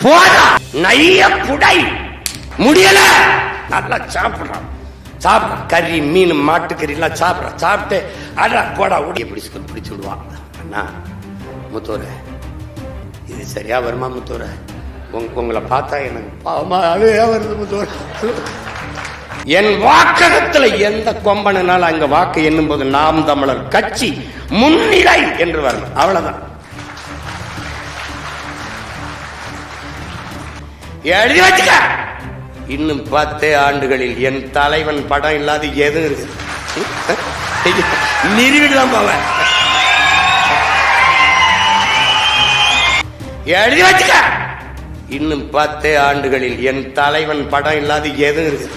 போடா நைய புடை முடியல. நல்லா சாப்பிடுறான், சாப்பிட்றான். கறி மீன் மாட்டுக்கறி எல்லாம் சாப்பிட்றான். சாப்பிட்டு அடா போடா உடைய பிடிச்சு விடுவான். அண்ணா முத்தோர இது சரியா வருமா முத்தோர? உங்களை பார்த்தா எனக்கு பாவமா அழுகையா வருது முத்தோர. என் வாக்ககத்துல எந்த கொம்பனால அங்க வாக்கு எண்ணும் போது நாம் தமிழர் கட்சி முன்னிலை என்று வரணும். அவ்வளவுதான். எழுதி வச்சுக்க. இன்னும் 10 ஆண்டுகளில் என் தலைவன் படம் இல்லாத எதுவும் இருக்கு நிறுவிடலாம் போவேன். எழுதி வச்சுக்க. இன்னும் 10 ஆண்டுகளில் என் தலைவன் படம் இல்லாத எதுவும் இருக்கு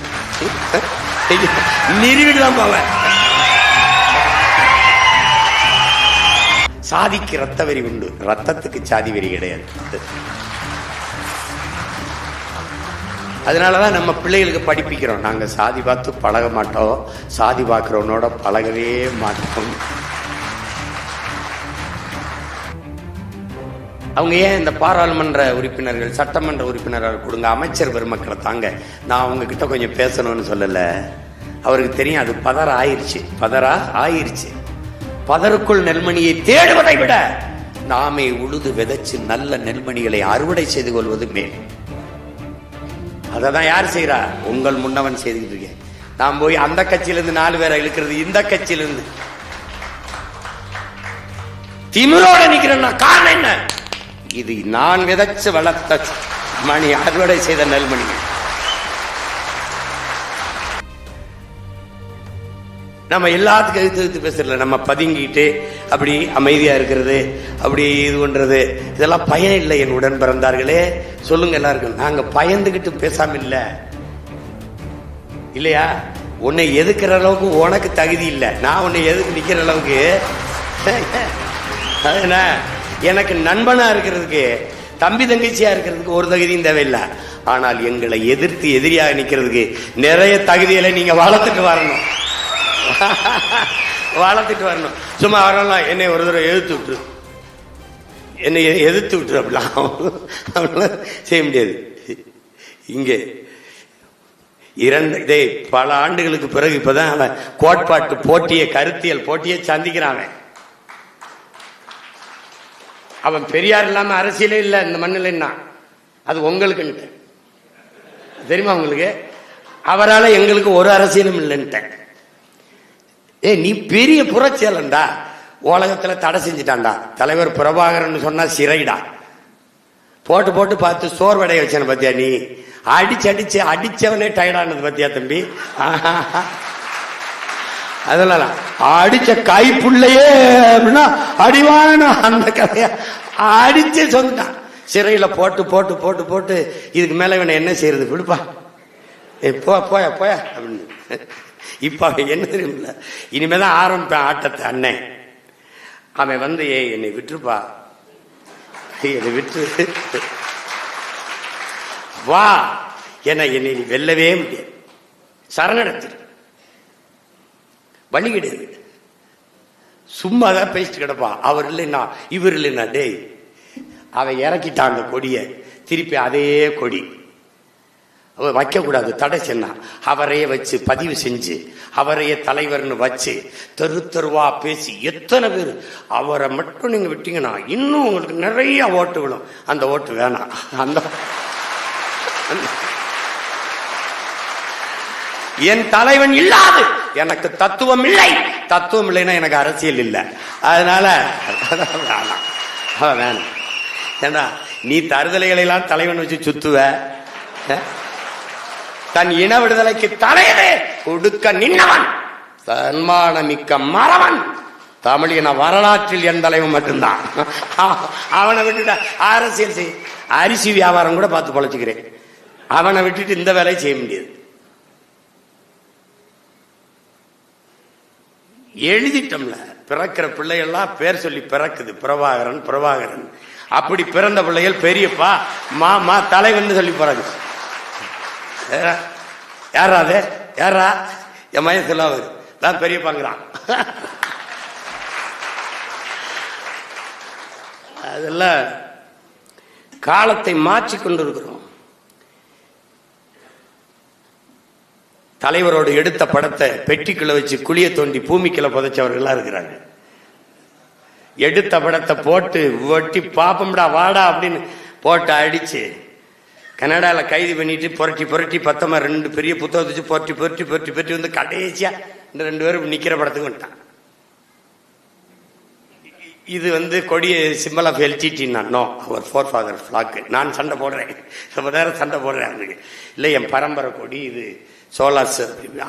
நிறுவிடலாம் போவேன். சாதிக்கு ரத்த வெறி உண்டு, ரத்தத்துக்கு சாதி வெறி கிடையாது. அதனாலதான் நம்ம பிள்ளைகளுக்கு படிப்பிக்கிறோம், நாங்க சாதி பார்த்து பழக மாட்டோம், சாதி பார்க்கிறவனோட பழகவே மாட்டோம். அவங்க ஏன் இந்த பாராளுமன்ற உறுப்பினர்கள் சட்டமன்ற உறுப்பினர்கள் கொடுங்க, அமைச்சர் பெருமக்களை தாங்க, நான் அவங்க கிட்ட கொஞ்சம் பேசணும்னு சொல்லல. அவருக்கு தெரியும் அது பதரா ஆயிருச்சு. பதருக்குள் நெல்மணியை தேடுவதை விட நாமே உழுது விதைச்சு நல்ல நெல்மணிகளை அறுவடை செய்து கொள்வது மேல். அததான் யார் செய்யறா? உங்கள் முன்னவன் செய்துகிட்டு இருக்கேன். நான் போய் அந்த கட்சியிலிருந்து 4 பேரை இழுக்கிறது, இந்த கட்சியிலிருந்து திமிரோட நிக்கிறேன்னா காரணம் என்ன? இது நான் விதைச்சு வளர்த்த மணி, அறுவடை செய்த நெல்மணி. நம்ம எல்லாத்துக்கும் எதிர்த்து பேசல, நம்ம பதுங்கிட்டு அப்படி அமைதியா இருக்கிறது, அப்படி இது பண்றது, இதெல்லாம் பயன் இல்லை. என் உடன் பிறந்தார்களே சொல்லுங்க எல்லாருக்கும், நாங்க பயந்துகிட்டு பேசாம இல்ல இல்லையா? உன்னை எதுக்குற அளவுக்கு உனக்கு தகுதி இல்லை, நான் உன்னை எதுக்கு நிக்கிற அளவுக்கு. எனக்கு நண்பனா இருக்கிறதுக்கு, தம்பி தங்கச்சியா இருக்கிறதுக்கு ஒரு தகுதியும் தேவையில்லை. ஆனால் எங்களை எதிர்த்து எதிரியாக நிக்கிறதுக்கு நிறைய தகுதிகளை நீங்க வளர்த்துட்டு வரணும். சும்மா வரலாம். என்னை ஒரு தடவை என்னை எதிர்த்து விட்டுரு அப்படிலாம் செய்ய முடியாது. இங்கே பல ஆண்டுகளுக்கு பிறகு இப்பதான் அவன் கோட்பாட்டு போட்டியை, கருத்தியல் போட்டியை சந்திக்கிறான். அவன் பெரியார் இல்லாம அரசியலே இல்லை இந்த மண்ணில். அது உங்களுக்கு தெரியுமா? உங்களுக்கு அவரால் எங்களுக்கு ஒரு அரசியலும் இல்லைன்ட்டேன். நீ பெரிய புரட்சியாளன்டா, உலகத்துல தடை செஞ்சுட்டான்டா. தலைவர் பிரபாகரன் சொன்னா சிறைடா. போட்டு போட்டு பார்த்து சோர்வடைய வச்சன பத்தியா? நீ அடிச்சவனே டயர்டானது பத்தியா தம்பி? அதெல்லாம் அடிச்ச கைப்புள்ளையே அப்படின்னா அடிவான அந்த கதையா அடிச்சு சொன்னான். சிறையில போட்டு போட்டு போட்டு போட்டு இதுக்கு மேல இவனை என்ன செய்யறது? விடுப்பா, போயா போயா அப்படின்னு. இப்ப என்ன தெரியுமில்ல, இனிமேதான் ஆரம்பிப்பேன் ஆட்டத்தை. அண்ணன் அவன் என்னை விட்டுருப்பா, என்னை விட்டு வா, என்னை வெல்லவே முடியாது, சரணடைச்சிரு, வழி கிடையாது. சும்மாதான் பேசிட்டு கிடப்பான். அவர் இல்லைன்னா இவர் இல்லைன்னா டேய் அவன் இறக்கிட்டான் அந்த கொடியை, திருப்பி அதே கொடி அவர் வைக்க கூடாது, தடை சென்னா அவரையே வச்சு பதிவு செஞ்சு அவரையே தலைவர்னு வச்சு தெரு தெருவா பேசி எத்தனை பேர். அவரை மட்டும் நீங்க விட்டீங்கன்னா இன்னும் உங்களுக்கு நிறைய ஓட்டு விடும். அந்த ஓட்டு வேணாம். அந்த என் தலைவன் இல்லாது எனக்கு தத்துவம் இல்லை, தத்துவம் இல்லைன்னா எனக்கு அரசியல் இல்லை. அதனால வேணாம். ஏன்னா நீ தருதலைகளை எல்லாம் தலைவன் வச்சு சுத்துவ, தன் இன விடுதலைக்கு தலையவே கொடுக்க நின்னவன் தன்மானமிக்க மறவன் தமிழின வரலாற்றில் என் தலைவன் மட்டும்தான். அவனை விட்டுட்டு அரசியல் செய், அரிசி வியாபாரம் கூட பார்த்து பொழைச்சுக்கிறேன். அவனை விட்டுட்டு இந்த வேலையை செய்ய முடியாது. எழுதிட்டோம்ல, பிறக்கிற பிள்ளைகள்லாம் பேர் சொல்லி பிறக்குது, பிரபாகரன் பிரபாகரன். அப்படி பிறந்த பிள்ளைகள் பெரியப்பா மாமா தலைவன் சொல்லி போறாங்க. யாரா அது? யாரா? என் மயன் சொல்லாவது தான் பெரியப்பாங்கிறான். அதெல்லாம் காலத்தை மாற்றிக் கொண்டிருக்கிறோம். தலைவரோடு எடுத்த படத்தை பெட்டிக்குள்ள வச்சு குழிய தோண்டி பூமிக்குள்ள புதைச்சவர்களா இருக்கிறாங்க. எடுத்த படத்தை போட்டு ஒட்டி பாப்பம்டா வாடா அப்படின்னு போட்டு அடிச்சு கனடால கைது பண்ணிட்டு புரட்டி புரட்டி 2 பெரிய புத்தகத்தை வச்சு புரட்டி புரட்டி புரட்டி புரட்டி வந்து கடைசியா இந்த 2 பேரும் நிக்கிற படத்துக்கு வந்துட்டான். இது வந்து கொடிய symbol of LTTE. No, our forefather flag. நான் சண்டை போடுறேன், ரொம்ப நேரம் சண்டை போடுறேன். அவனுக்கு இல்லை, என் பரம்பரை கொடி இது சோலாஸ்.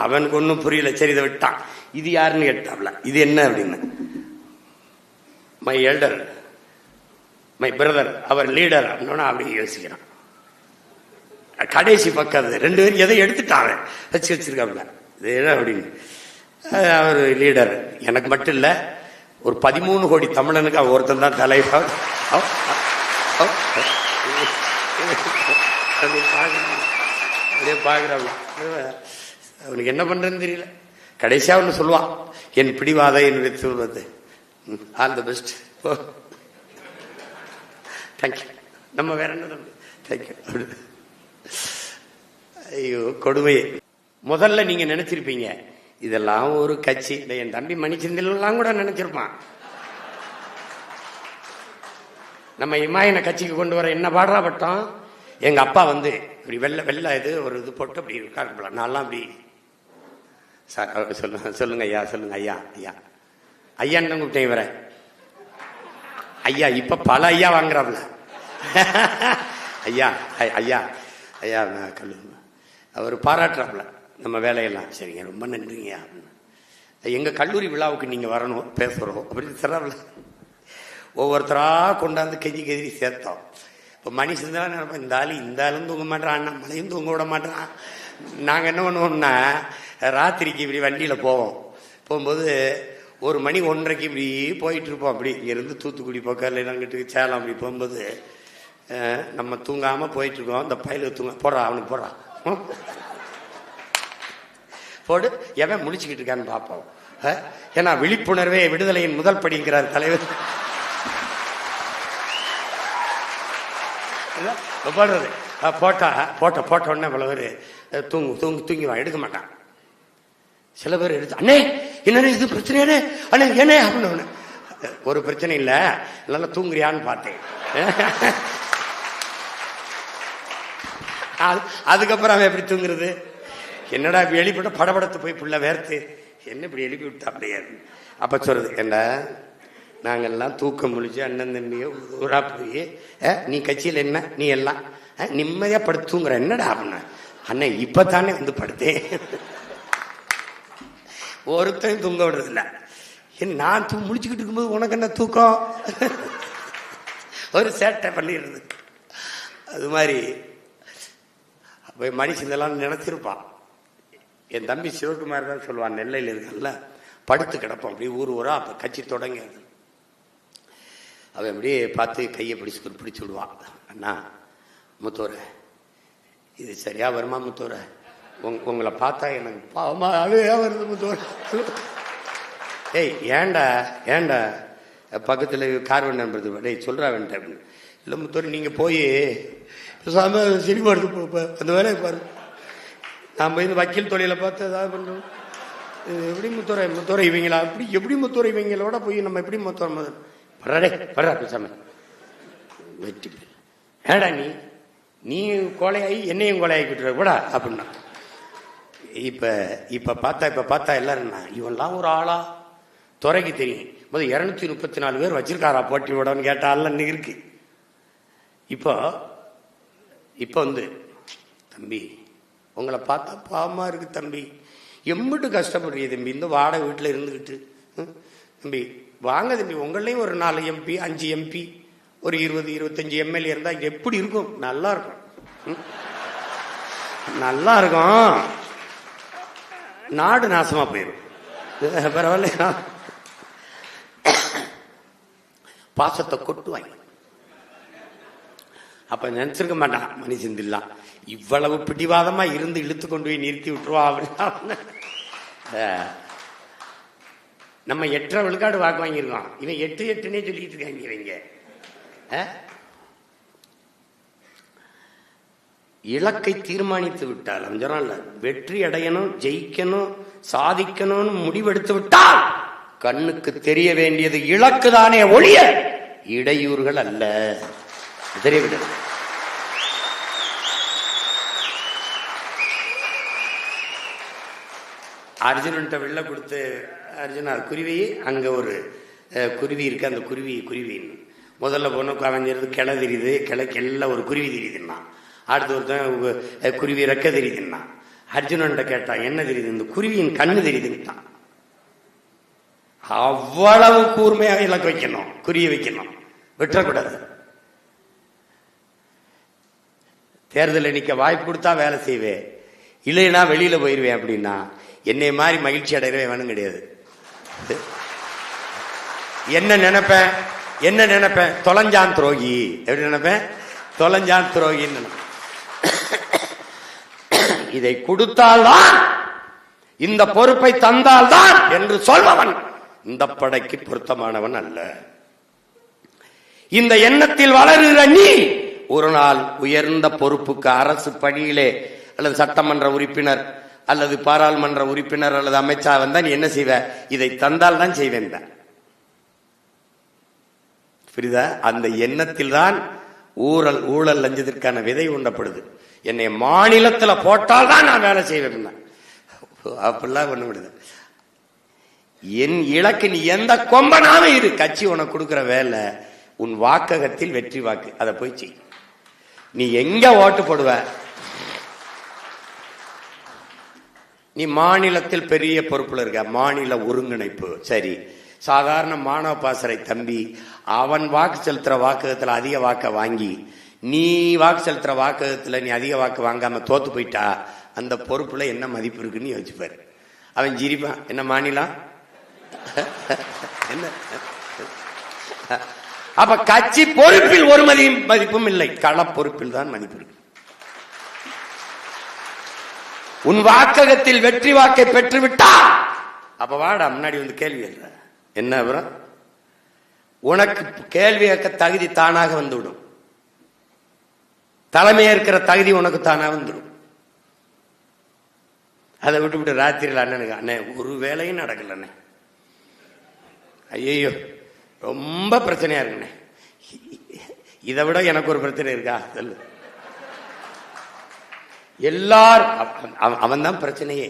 அவனுக்கு ஒன்றும் புரியல. சரி, இதை விட்டான். இது யாருன்னு கேட்டாப்ல, இது என்ன அப்படின்னு. My elder, my brother, our leader அப்படின்னா அப்படி யோசிக்கிறான். கடைசி பக்கம் 2 பேரும் எதை எடுத்துட்டாங்க வச்சிருக்காப்ல, இது என்ன அப்படின்னு. அவர் லீடர். எனக்கு மட்டும் இல்லை, ஒரு 13 கோடி தமிழனுக்கு அவன் ஒருத்தன் தான் தலைவர். அப்படியே பாக்குறாங்க. அவனுக்கு என்ன பண்றதுன்னு தெரியல. கடைசியா ஒன்று சொல்லுவான், என் பிடிவாத என்னுடைய சொல்வது ஆல் தி பெஸ்ட், தேங்க்யூ. நம்ம வேற என்ன தேங்க்யூ. ஐயோ கொடுமையே. முதல்ல நீங்க நினைச்சிருப்பீங்க இதெல்லாம் ஒரு கட்சி. என் தம்பி மணிச்சந்திரன் கூட நினைச்சிருப்பான், நம்ம இமாயனை கட்சிக்கு கொண்டு வர என்ன பாடுறா பட்டோம். எங்க அப்பா வந்து இப்படி வெள்ளை இது ஒரு இது போட்டு அப்படி இருக்காருப்பல. நான்லாம் அப்படி சார் சொல்லுங்க ஐயா, சொல்லுங்க ஐயா, ஐயா ஐயான்னு தான் கூப்பிட்டேன் இவரை. ஐயா இப்ப பல ஐயா வாங்குறாப்ல. ஐயா ஐயா ஐயா கல்லூரி அவர் பாராட்டுறாப்ல நம்ம வேலையெல்லாம். சரிங்க, ரொம்ப நன்றிங்க அப்படின்னு. எங்க கல்லூரி விழாவுக்கு நீங்க வரணும், பேசுறோம் அப்படின்னு சொல்றாப்ல. ஒவ்வொருத்தரா கொண்டாந்து கெதி சேர்த்தோம். இப்போ மணி செஞ்சாலும் நினைப்போம், இந்த ஆளும் தூங்க மாட்டான், நம்மளையும் தூங்க விட மாட்டான். நாங்கள் என்ன பண்ணுவோம்னா, ராத்திரிக்கு இப்படி வண்டியில் போகும்போது 1 மணி 1:30 இப்படி போயிட்டு இருப்போம். அப்படி இங்கேருந்து தூத்துக்குடி பக்கம் நாங்கிட்டு சேலம் அப்படி போகும்போது நம்ம தூங்காமல் போயிட்டு இருக்கோம். இந்த பயிலுக்கு தூங்க போடுறா, அவனுக்கு போடுறா போடு, எவன் முடிச்சுக்கிட்டு இருக்கான்னு பார்ப்போம். ஏன்னா விழிப்புணர்வே விடுதலையின் முதல் படிங்கிறார் தலைவர். போடுறது போட்ட உடனே பல பேர் தூங்கிவான், எடுக்க மாட்டான். சில பேர் எடுத்து, அண்ணே என்ன இது பிரச்சனை அண்ணே ஏனே அப்படின்னு. ஒரு பிரச்சனை இல்லை, நல்லா தூங்குறியான்னு பார்த்தேன். அதுக்கப்புறம் அவன் எப்படி தூங்குறது? என்னடா இப்படி எழுப்பிவிட்ட படபடத்து போய் புள்ள வேர்த்து என்ன இப்படி எழுப்பி விட்டா அப்படியே. அப்ப சொல்றது என்ன, நாங்கெல்லாம் தூக்கம் முழிச்சு அண்ணன் தண்ணியோ ஊரா போய் நீ கட்சியில் என்ன நீ எல்லாம் நிம்மதியா படுத்து தூங்குற என்னடா அப்படின்னா, அண்ணன் இப்பத்தானே வந்து படுத்தேன். ஒருத்தையும் தூங்க விடுறது இல்லை. நான் முடிச்சுக்கிட்டு இருக்கும்போது உனக்கு என்ன தூக்கம்? ஒரு சேட்டை பண்ணிடுறது. அது மாதிரி மனுஷன் நினைச்சிருப்பான். என் தம்பி சிவகுமார் தான் சொல்லுவான், நெல்லையில் இருக்கல படுத்து கிடப்பான் அப்படி ஊரா. அப்ப கட்சி தொடங்கியது. அவன் அப்படியே பார்த்து கையை பிடிச்சு விடுவான். அண்ணா முத்தோர இது சரியா வருமா முத்தோர? உங்களை பார்த்தா எனக்கு பாவமா வருது முத்தோர. ஏய் ஏண்டா பக்கத்துல கார் வேண்டாம் டேய் சொல்றா வேண்டாம் அப்படின்னு. இல்லை முத்தோர நீங்க போய் சினிமா எடுத்து அந்த வேலையை பாரு. நான் போய் இந்த வக்கீல் தொழிலை பார்த்து ஏதாவது பண்றோம். எப்படி முத்தோரை இவங்களா அப்படி எப்படி முத்தோரை இவங்களோட போய் நம்ம எப்படி முத்தோரை வர்றா பேசாம வெட்டி ஏடா நீ கொலையாகி என்னையும் கொலையாக்கிட்டு கூட அப்படின்னா. இப்ப பார்த்தா எல்லாரும் இவன்லாம் ஒரு ஆளா துறைக்கு தெரியும். முதல் 234 பேர் வச்சிருக்காரா போட்டி விடன்னு கேட்டால இருக்கு. இப்போ வந்து தம்பி உங்களை பார்த்தா பாவமா இருக்கு தம்பி, எம்பிட்டு கஷ்டப்படுறீங்க தம்பி இந்த வாடகை வீட்டில் இருந்துக்கிட்டு. தம்பி வாங்க தம்பி, உங்களையும் ஒரு 4 MP 5 MP ஒரு 20-25 MLA இருந்தா எப்படி இருக்கும்? நல்லா இருக்கும், நல்லா இருக்கும். நாடு நாசமா போயிடும். பரவாயில்ல, பாசத்தை கொட்டுவாங்க. அப்ப நினைச்சிருக்க மாட்டான் மனுஷன் தில்லாம் இவ்வளவு பிடிவாதமா இருந்து இழுத்து கொண்டு போய் நிறுத்தி விட்டுருவா அப்படின்னா. நம்ம 8.5 விழுக்காடு வாக்கு வாங்கியிருக்கோம். இவன் 8-8ன்னே சொல்லிட்டு இருக்காங்க. இவங்க இலக்கை தீர்மானித்து விட்டால், அவன் சொன்னான்ல, வெற்றி அடையணும், ஜெயிக்கணும், சாதிக்கணும்னு முடிவெடுத்து விட்டால் கண்ணுக்கு தெரிய வேண்டியது இலக்கு தானே ஒழிய இடையூறுகள் அல்ல. தெரியவிட அர்ஜுனன்ட்ட வெள்ள கொடுத்து, அர்ஜுனா குருவி, அங்க ஒரு குருவி இருக்கு, அந்த குருவின்னு முதல்ல போன கவஞ்சிருந்து கிளை தெரியுது, கிளைக்கு எல்லாம் ஒரு குருவி தெரியுதுன்னா, அடுத்து ஒருத்தன் குருவி ரெக்க தெரியுதுன்னா, அர்ஜுனன்ட்ட கேட்டான் என்ன தெரியுது, இந்த குருவியின் கண்ணு தெரியுதுன்ட்டான். அவ்வளவு கூர்மையாக இலக்கு வைக்கணும், குருவி வைக்கணும், விட்டுறக்கூடாது. தேர்தல் நிக்க வாய்ப்பு கொடுத்தா வேலை செய்வேன், இல்லைன்னா வெளியில போயிருவேன் அப்படின்னா என்னை மாதிரி மகிழ்ச்சி அடையவே வேணும் கிடையாது. என்ன நினைப்பேன் தொலைஞ்சான் துரோகி. எப்படி நினைப்பேன்? தொலைஞ்சான் துரோகின்னு. இதை கொடுத்தால்தான், இந்த பொறுப்பை தந்தால்தான் என்று சொல்பவன் இந்த படைக்கு பொருத்தமானவன் அல்ல. இந்த எண்ணத்தில் வளருகிற நீ ஒரு நாள் உயர்ந்த பொறுப்புக்கு, அரசு பணியிலே அல்லது சட்டமன்ற உறுப்பினர் அல்லது பாராளுமன்ற உறுப்பினர் அல்லது அமைச்சா வந்தா நீ என்ன செய்வ? இதை தந்தால் தான் செய்வேன். புரியுதா? அந்த எண்ணத்தில் தான் ஊழல் லஞ்சத்திற்கான விதை உண்டப்படுது. என்னை மாநிலத்தில் போட்டால் தான் நான் வேலை செய்வேன். அப்படிலாம் ஒண்ணு விடுது. என் இலக்கு, நீ எந்த கொம்பனாம இரு, கட்சி உனக்கு கொடுக்கிற வேலை உன் வாக்ககத்தில் வெற்றி வாக்கு, அதை போய் செய். நீ எங்க ஓட்டு போடுவ? நீ மாநிலத்தில் பெரிய பொறுப்புல இருக்க, மாநில ஒருங்கிணைப்பு, சரி. சாதாரண மாணவ பாசறை தம்பி, அவன் வாக்கு செலுத்துற வாக்ககத்துல அதிக வாக்க வாங்கி, நீ வாக்கு செலுத்துற வாக்ககத்துல நீ அதிக வாக்கு வாங்காம தோத்து போயிட்டா அந்த பொறுப்புல என்ன மதிப்பு இருக்குன்னு யோசிப்பாரு. அவன் ஜிரிப்பான், என்ன மாநிலம் என்ன? அப்ப கட்சி பொறுப்பில் ஒரு மதிப்பும் இல்லை, கள பொறுப்பில் தான் மதிப்பு இருக்கு. உன் வாக்ககத்தில் வெற்றி வாக்கை பெற்றுவிட்டா அப்ப வாடா முன்னாடி வந்து கேள்வி எழுற. என்ன அப்புறம்? உனக்கு கேள்வி கேட்க தகுதி தானாக வந்துவிடும், தலைமையேற்கிற தகுதி உனக்கு தானாக வந்துடும். அதை விட்டு ராத்திரியில் அண்ணனுக்கு, அண்ணே ஒரு வேலையும் நடக்கலண்ணே, ஐயோ ரொம்ப பிரச்சனையா இருக்குண்ணே, இதை விட எனக்கு ஒரு பிரச்சனை இருக்கா சொல்லு. எல்லாரும் அவன் தான் பிரச்சனையே.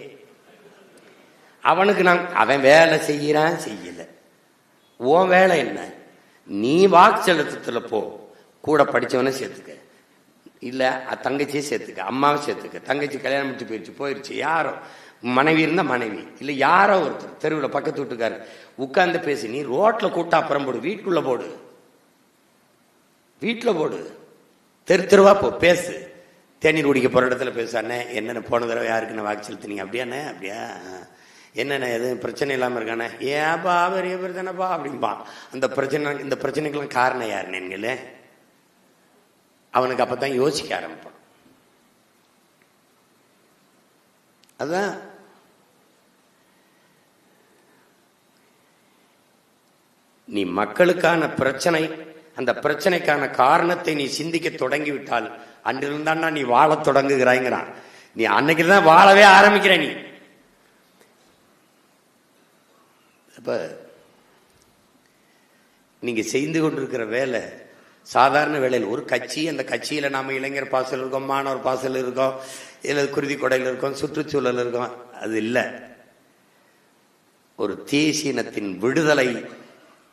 அவனுக்கு அவன் வேலை செய்யறான் செய்யல, உன் வேலை என்ன? நீ வாக்கு செலுத்தத்துல போ, கூட படிச்சவனை சேர்த்துக்க, இல்ல தங்கச்சியை சேர்த்துக்க, அம்மாவை சேர்த்துக்க. தங்கச்சி கல்யாணம் முடிச்சு போயிருச்சு, யாரோ மனைவி இருந்தா மனைவி, இல்ல யாரோ ஒருத்தர் தெருவில் பக்கத்து வீட்டுக்காரு உட்கார்ந்து பேசி. நீ ரோட்ல கூட்டா அப்புறம் போடு, வீட்டுக்குள்ள போடு, வீட்டுல போடு, தெருவா போ, பேசு. தேநீர் குடிக்க போற இடத்துல பேசானே, என்னென்ன போன தடவை யாருக்குன்னு வாக்கு செலுத்தினீங்க, அப்படியாண்ணே, அப்படியா, என்னென்ன எதுவும் பிரச்சனை இல்லாம இருக்கானே, ஏப்பா பெரிய பிரச்சனைப்பா அப்படின்பா. அந்த பிரச்சனை, இந்த பிரச்சனைக்கெல்லாம் காரணம் யாருன்னு நீங்களே, அவனுக்கு அப்பதான் யோசிக்க ஆரம்பிப்பான். அதான் நீ மக்களுக்கான பிரச்சனை, அந்த பிரச்சனைக்கான காரணத்தை நீ சிந்திக்க தொடங்கிவிட்டால் அன்றிருந்தான்னா நீ வாழ தொடங்குகிறாய்ங்கிறான். நீ அன்னைக்குதான் வாழவே ஆரம்பிக்கிற. நீ அப்ப நீங்க செய்து கொண்டிருக்கிற வேலை சாதாரண வேலையில் ஒரு கட்சி, அந்த கட்சியில நாம இளைஞர் பாசல் இருக்கோம், மாணவர் பாசல் இருக்கோம், இல்ல குருதி கொடையில் இருக்கோம், சுற்றுச்சூழல் இருக்கோம், அது இல்லை. ஒரு தேசியனத்தின் விடுதலை,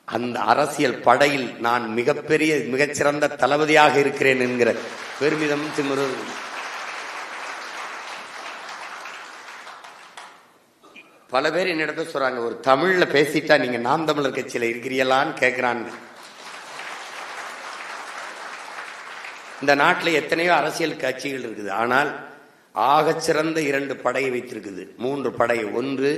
அந்த அரசியல் படையில் நான் மிகச்சிறந்த தளபதியாக இருக்கிறேன் என்கிற பெருமிதம் திமிரு. பல பேர் என்னிடத்த சொல்றாங்க, ஒரு தமிழ்ல பேசிட்டா நீங்க நாம் தமிழர் கட்சியில இருக்கிறீங்களான்னு கேட்கிறான்னு. இந்த நாட்டில் எத்தனையோ அரசியல் கட்சிகள் இருக்குது, ஆனால் ஆகச்சிறந்த 2 படையை வைத்திருக்குது, 3 படை. ஒன்று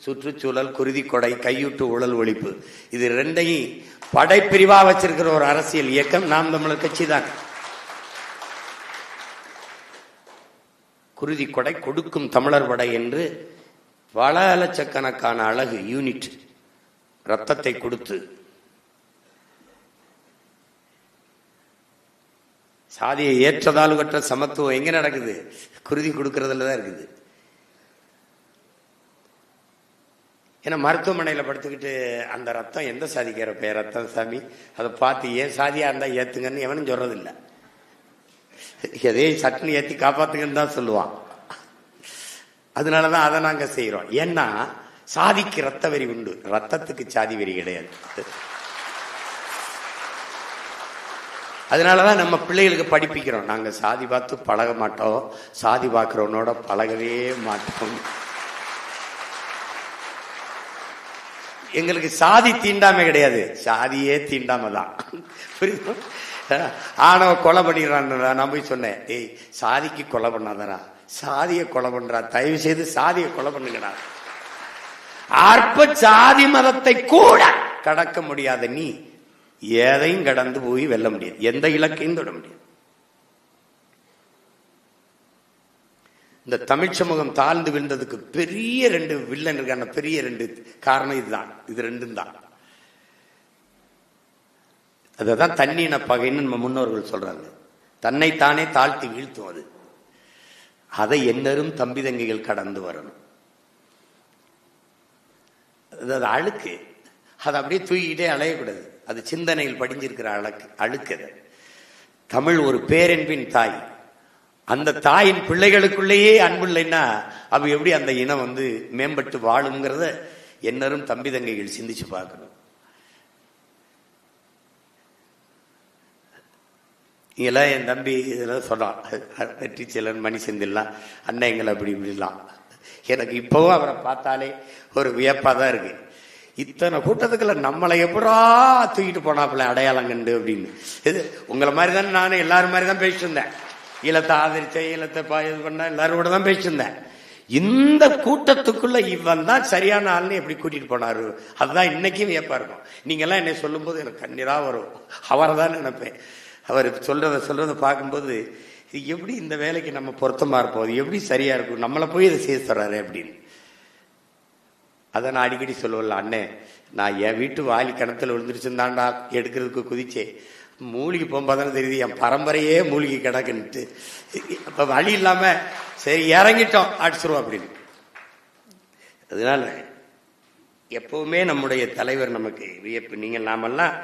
சுற்றுச்சூழல், குருதி கொடை, கையூட்டு ஊழல் ஒழிப்பு. இது 2ஐயும் படைப்பிரிவா வச்சிருக்கிற ஒரு அரசியல் இயக்கம் நாம் தமிழர் கட்சி தான். குருதி கொடை கொடுக்கும் தமிழர் படை என்று பல லட்சக்கணக்கான அழகு யூனிட் ரத்தத்தை கொடுத்து சாதியை ஏற்றதால் கற்ற சமத்துவம் எங்க நடக்குது? குருதி கொடுக்கறதுல தான் இருக்குது. ஏன்னா மருத்துவமனையில் படுத்துக்கிட்டு அந்த ரத்தம் எந்த சாதிக்கிறப்ப ரத்தம் சாமி அதை பார்த்து ஏன் சாதியா இருந்தா ஏத்துங்கன்னு எவனும் சொல்றதில்லை. எதையும் சட்னி ஏற்றி காப்பாத்துங்கன்னு தான் சொல்லுவான். அதனாலதான் அதை நாங்க செய்யறோம். ஏன்னா சாதிக்கு ரத்த வெறி உண்டு, ரத்தத்துக்கு சாதி வெறி கிடையாது. அதனாலதான் நம்ம பிள்ளைகளுக்கு படிப்பிக்கிறோம், நாங்க சாதி பார்த்து பழக மாட்டோம், சாதி பார்க்கிறவனோட பழகவே மாட்டோம். எங்களுக்கு சாதி தீண்டாமை கிடையாது, சாதியே தீண்டாமை தான். புரியுது? ஆனவ கொலை பண்ணிடுறான். நான் போய் சொன்னேன், ஏய் சாதிக்கு கொலை பண்ணாதரா, சாதிய கொலை பண்றா, தயவு செய்து சாதியை கொலை பண்ணுங்கடா. அற்ப சாதி மதத்தை கூட கடக்க முடியாத நீ எதையும் கடந்து போய் வெல்ல முடியாது, எந்த இலக்கையும் தொட முடியாது. இந்த தமிழ் சமூகம் தாழ்ந்து விழுந்ததுக்கு பெரிய 2 வில்லன் இருக்கான, பெரிய 2 காரணம் இதுதான். இது 2 தான். அதுதான் தன்னின பகைன்னு நம்ம முன்னோர்கள் சொல்றாங்க. தன்னைத்தானே தாழ்த்தி வீழ்த்துவது, அதை என்னரும் தம்பி தங்கைகள் கடந்து வரணும். அது அழுக்கு, அதை அப்படியே தூக்கிட்டே அலையக்கூடாது. அது சிந்தனையில் படிஞ்சிருக்கிற அழுக்கு. தமிழ் ஒரு பேரன்பின் தாய். அந்த தாயின் பிள்ளைகளுக்குள்ளேயே அன்பு இல்லைன்னா அவ எப்படி அந்த இனம் மேம்பட்டு வாழுங்கிறத என்னரும் தம்பி தங்கைகள் சிந்திச்சு பார்க்கணும். இங்கெல்லாம் என் தம்பி இதெல்லாம் சொன்னான், வெற்றி செல்லன் மணி செந்தில்லாம் அண்ணன் எங்களை அப்படி இப்படிலாம். எனக்கு இப்பவும் அவரை பார்த்தாலே ஒரு வியப்பா தான் இருக்கு. இத்தனை கூட்டத்துக்குள்ள நம்மளை எப்படா தூக்கிட்டு போனாப்புல அடையாளம் கண்டு அப்படின்னு. இது உங்களை மாதிரி தானே, நானும் எல்லாரும் மாதிரி தான் பேசிட்டு இருந்தேன். ஈழத்தை ஆதரிச்சேன், ஈழத்தை இது பண்ண எல்லாரும் கூட தான் பேசிட்டு இருந்தேன். இந்த கூட்டத்துக்குள்ள இவன் தான் சரியான ஆள்னு எப்படி கூட்டிட்டு போனாரு, அதுதான் இன்னைக்கும் வியப்பா இருக்கும். நீங்க எல்லாம் என்னை சொல்லும் போது எனக்கு கண்ணீரா வரும். அவரை தான் நினைப்பேன். அவர் சொல்றத பார்க்கும்போது எப்படி இந்த வேலைக்கு நம்ம பொருத்தமா இருப்போம், எப்படி சரியா இருக்கும், நம்மளை போய் இதை செய்ய சொல்றாரு அப்படின்னு. அதை நான் அடிக்கடி சொல்லுவல, அண்ணே நான் என் வீட்டு வாலி கிணத்துல விழுந்துருச்சுந்தாண்டா எடுக்கிறதுக்கு குதிச்சே, மூலிகை போகும்போதானே தெரியுது என் பரம்பரையே மூலிகை கிடக்குன்ட்டு. அப்ப வழி இல்லாம சரி இறங்கிட்டோம் அடிச்சிருவோம் அப்படின்னு. அதனால எப்பவுமே நம்முடைய தலைவர் நமக்கு வியப்பு. நீங்கள் நாமெல்லாம்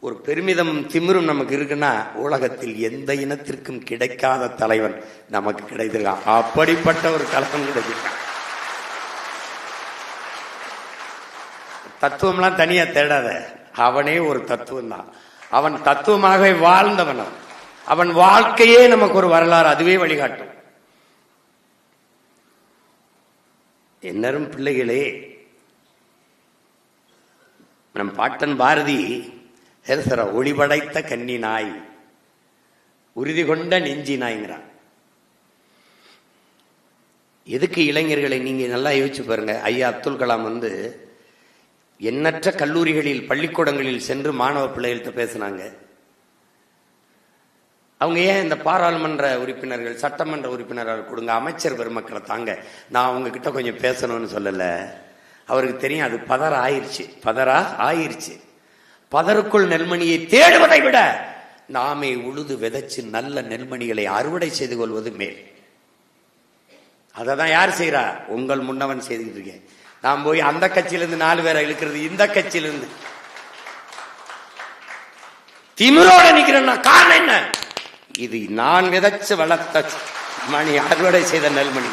ஒரு பெருமிதமும் திமிரும் நமக்கு இருக்குன்னா உலகத்தில் எந்த இனத்திற்கும் கிடைக்காத தலைவன் நமக்கு கிடைத்திருக்கான். அப்படிப்பட்ட ஒரு தலைவன் கிடைச்சிருக்கான். தத்துவம்லாம் தனியா தேடாத, அவனே ஒரு தத்துவம் தான். அவன் தத்துவமாக வாழ்ந்தவன். அவன் வாழ்க்கையே நமக்கு ஒரு வரலாறு, அதுவே வழிகாட்டும். என்னரும் பிள்ளைகளே, நம் பாட்டன் பாரதி ஒளிபடைத்த கன்னி நாய், உறுதி கொண்ட நெஞ்சி நாய்ங்கிறான். எதுக்கு இளைஞர்களை நீங்க நல்லா யோசிச்சு பாருங்க. ஐயா அப்துல் கலாம் எண்ணற்ற கல்லூரிகளில் பள்ளிக்கூடங்களில் சென்று மாணவ பிள்ளைகள்கிட்ட பேசினாங்க. அவங்க ஏன் இந்த பாராளுமன்ற உறுப்பினர்கள், சட்டமன்ற உறுப்பினர்கள் கொடுங்க, அமைச்சர் பெருமக்களை தாங்க, நான் அவங்க கிட்ட கொஞ்சம் பேசணும்னு சொல்லல. அவருக்கு தெரியும் அது பதரா ஆயிருச்சு. பதருக்குள் நெல்மணியை தேடுவதை விட நாமே உழுது விதைச்சு நல்ல நெல்மணிகளை அறுவடை செய்து கொள்வது மேல். அததான் யார் செய்யறா? உங்கள் முன்னவன் செய்துட்டு இருக்கேன். நான் போய் அந்த கட்சியிலிருந்து 4 பேரை இழுக்கிறது, இந்த கட்சியிலிருந்து திமிரோட நிக்கிறேன்னா காரணம் என்ன? இது நான் விதைச்சு வளர்த்த மணி, அறுவடை செய்த நெல்மணி.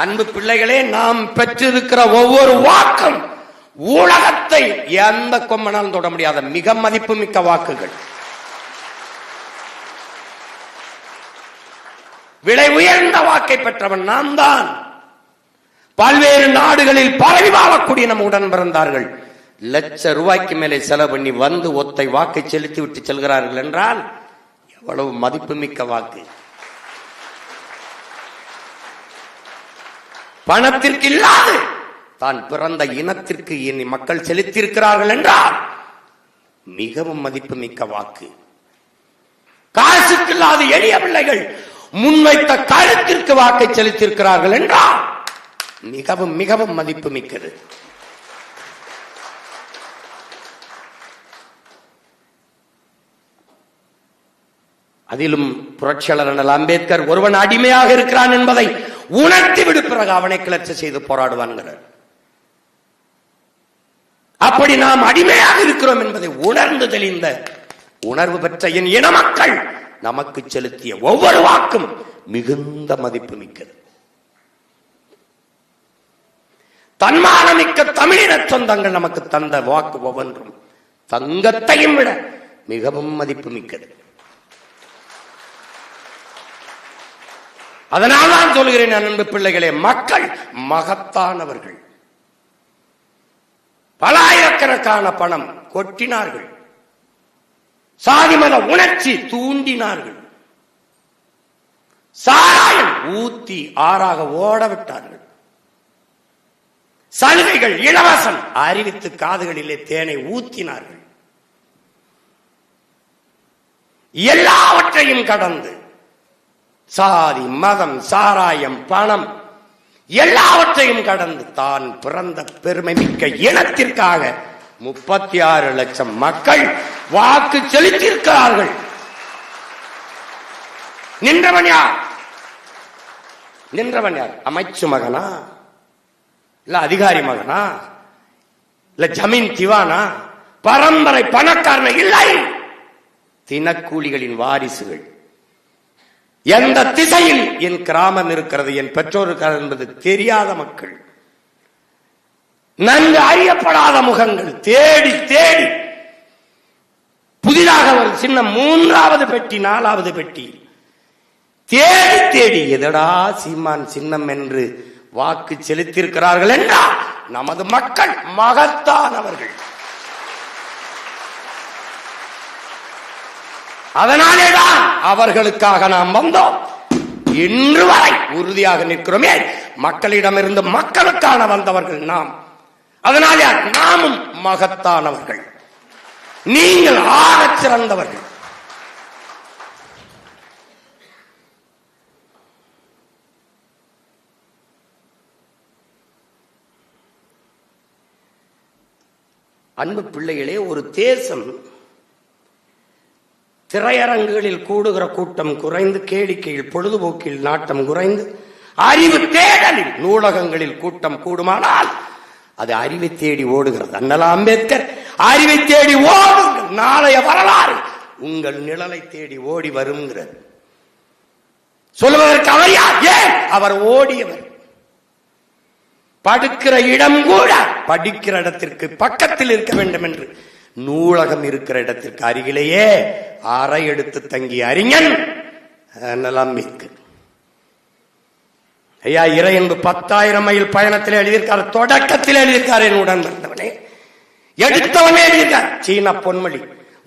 அன்பு பிள்ளைகளே, நாம் பெற்றிருக்கிற ஒவ்வொரு வாக்கும் உலகத்தை எந்த கொம்பனாலும் தொட முடியாத மிக மதிப்பு மிக்க வாக்குகள். விலை உயர்ந்த வாக்கை பெற்றவன் நாம் தான். பல்வேறு நாடுகளில் பரவி வாழக்கூடிய நம்ம உடன் பிறந்தார்கள் ₹1,00,000 மேலே செலவு பண்ணி ஒத்தை வாக்கை செலுத்தி விட்டு செல்கிறார்கள் என்றால் எவ்வளவு மதிப்புமிக்க வாக்கு. பணத்திற்கு இல்லாது தான் பிறந்த இனத்திற்கு மக்கள் செலுத்தியிருக்கிறார்கள் என்றால் மிகவும் மதிப்புமிக்க வாக்கு. காசுக்கு இல்லாத எளிய பிள்ளைகள் முன்வைத்த கருத்திற்கு வாக்கை செலுத்தியிருக்கிறார்கள் என்றால் மிகவும் மிகவும் மதிப்பு மிக்கது. அதிலும் புரட்சியாளர் அண்ணல் அம்பேத்கர் ஒருவன் அடிமையாக இருக்கிறான் என்பதை உணர்த்தி விடு, பிறகு அவனை கிளர்ச்சி செய்து போராடுவான்கிறார். அப்படி நாம் அடிமையாக இருக்கிறோம் என்பதை உணர்ந்து தெளிந்த உணர்வு பெற்ற என் இன மக்கள் நமக்கு செலுத்திய ஒவ்வொரு வாக்கும் மிகுந்த மதிப்பு மிக்கது. தன்மானமிக்க தமிழின சொந்தங்கள் நமக்கு தந்த வாக்கு ஒவ்வொன்றும் தங்கத்தையும் விட மிகவும் மதிப்பு மிக்கது. அதனால் தான் சொல்கிறேன் அன்பு பிள்ளைகளே, மக்கள் மகத்தானவர்கள். பல ஆயிரக்கணக்கான பணம் கொட்டினார்கள், சாதி மத உணர்ச்சி தூண்டினார்கள், சாராயம் ஊத்தி ஆறாக ஓட விட்டார்கள், சலுகைகள் இலவசம் அறிவித்து காதுகளிலே தேனை ஊத்தினார்கள். எல்லாவற்றையும் கடந்து சாதி மதம் சாராயம் பணம் எல்லாவற்றையும் கடந்து தான் பிறந்த பெருமை மிக்க இனத்திற்காக 36 லட்சம் மக்கள் வாக்கு செலுத்தியிருக்கிறார்கள். நின்றவன் யார்? நின்றவன் யார்? அமைச்சு மகனா, இல்ல அதிகாரி மகனா, இல்ல ஜமீன் திவானா, பரம்பரை பணக்காரன் இல்லை, தினக்கூலிகளின் வாரிசுகள். எந்த திசையில் என் கிராமம் இருக்கிறது, என் பெற்றோருக்கு என்பது தெரியாத மக்கள், நன்கு அறியப்படாத முகங்கள், தேடி தேடி புதிதாக ஒரு சின்ன 3வது பெட்டி 4வது பெட்டி தேடி தேடி எதடா சீமான் சின்னம் என்று வாக்கு செலுத்தியிருக்கிறார்கள் என்றால் நமது மக்கள் மகத்தானவர்கள். அதனாலேதான் அவர்களுக்காக நாம் வந்தோம். இன்று வரை உறுதியாக நிற்கிறோமே, மக்களிடமிருந்து மக்களுக்கான வந்தவர்கள் நாம். அதனாலே நாமும் மகத்தானவர்கள், நீங்கள் ஆகச் சிறந்தவர்கள். அன்பு பிள்ளைகளே, ஒரு தேசம் திரையரங்குகளில் கூடுகிற கூட்டம் குறைந்து, கேளிக்கையில் பொழுதுபோக்கில் நாட்டம் குறைந்து, அறிவு தேடலில் நூலகங்களில் கூட்டம் கூடுமானால் அது அறிவை தேடி ஓடுகிறது. அண்ணல் அம்பேத்கர் அறிவை தேடி ஓடுங்கள், நாளைய வரலாறு உங்கள் நிழலை தேடி ஓடி வருங்கிறது. சொல்வதற்கு அவர் யார்? ஏன் அவர் ஓடியவர். படுக்கிற இடம் கூட படிக்கிற இடத்திற்கு பக்கத்தில் இருக்க வேண்டும் என்று நூலகம் இருக்கிற இடத்திற்கு அருகிலேயே அறை எடுத்து தங்கிய அறிஞன் அண்ணல் அம்பேத்கர். ஐயா, இறை என்பது 10,000 மைல் பயணத்தில் எழுதியிருக்காரு, தொடக்கத்தில் எழுதியிருக்காரு. என் உடன் வந்தவனே, எடுத்தவனே எழுதியிருக்கார். சீன பொன்மொழி,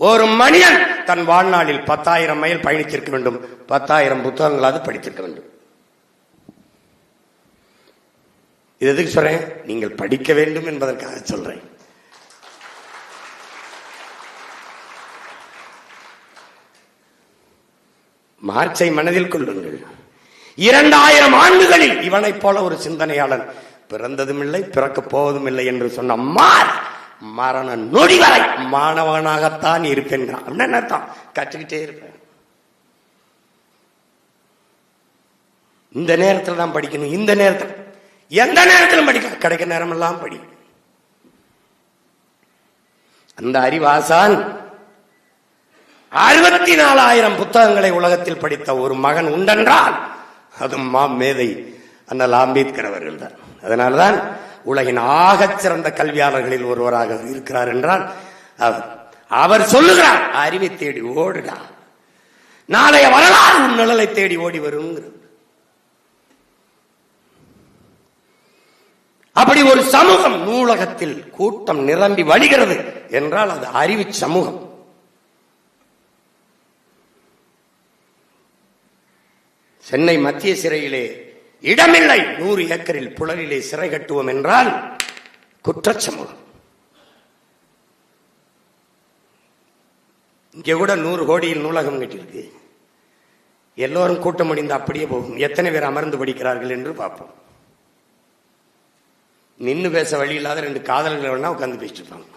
ஒரு மனிதன் தன் வாழ்நாளில் 10,000 மைல் பயணித்திருக்க வேண்டும், 10,000 புத்தகங்களாவது படித்திருக்க வேண்டும். இது எதுக்கு சொல்றேன்? நீங்கள் படிக்க வேண்டும் என்பதற்காக சொல்றேன். மார்க்ஸை மனதில் கொள்ளுங்கள். 2000 ஆண்டுகளில் இவனை போல ஒரு சிந்தனையாளன் பிறந்ததும் இல்லை, பிறக்கப் போவதும் இல்லை என்று சொன்ன மரண நொடி வரை மாணவனாகத்தான் இருப்பேன். தான் கற்றுக்கிட்டே இருப்பேன். இந்த நேரத்தில் தான் படிக்கணும், இந்த நேரத்தில் எந்த நேரத்திலும் படிக்க, கிடைக்க நேரமெல்லாம் படி. அந்த அறிவாசான் 64,000 புத்தகங்களை உலகத்தில் படித்த ஒரு மகன் உண்டென்றால் அது மேதை அண்ணல் அம்பேத்கர் அவர்கள் தான். அதனால்தான் உலகின் ஆகச் சிறந்த கல்வியாளர்களில் ஒருவராக இருக்கிறார் என்றால் அவர் சொல்லுகிறார், அறிவை தேடி ஓடுடா, நாளைய வரலாறு உன் நிழலை தேடி ஓடி வரும். அப்படி ஒரு சமூகம் நூலகத்தில் கூட்டம் நிரம்பி வழிகிறது என்றால் அது அறிவு சமூகம். சென்னை மத்திய சிறையிலே இடமில்லை, 100 ஏக்கரில் புழலிலே சிறை கட்டுவோம் என்றால் குற்றச்சமூகம். இங்க கூட 100 கோடியில் நூலகம் கட்டியிருக்கு. எல்லோரும் கூட்டம் முடிந்து அப்படியே போகும். எத்தனை பேர் அமர்ந்து படிக்கிறார்கள் என்று பார்ப்போம். நின்று பேச வழி இல்லாத 2 காதலர்கள் வேணா உட்கார்ந்து பேசிட்டு இருப்பாங்க.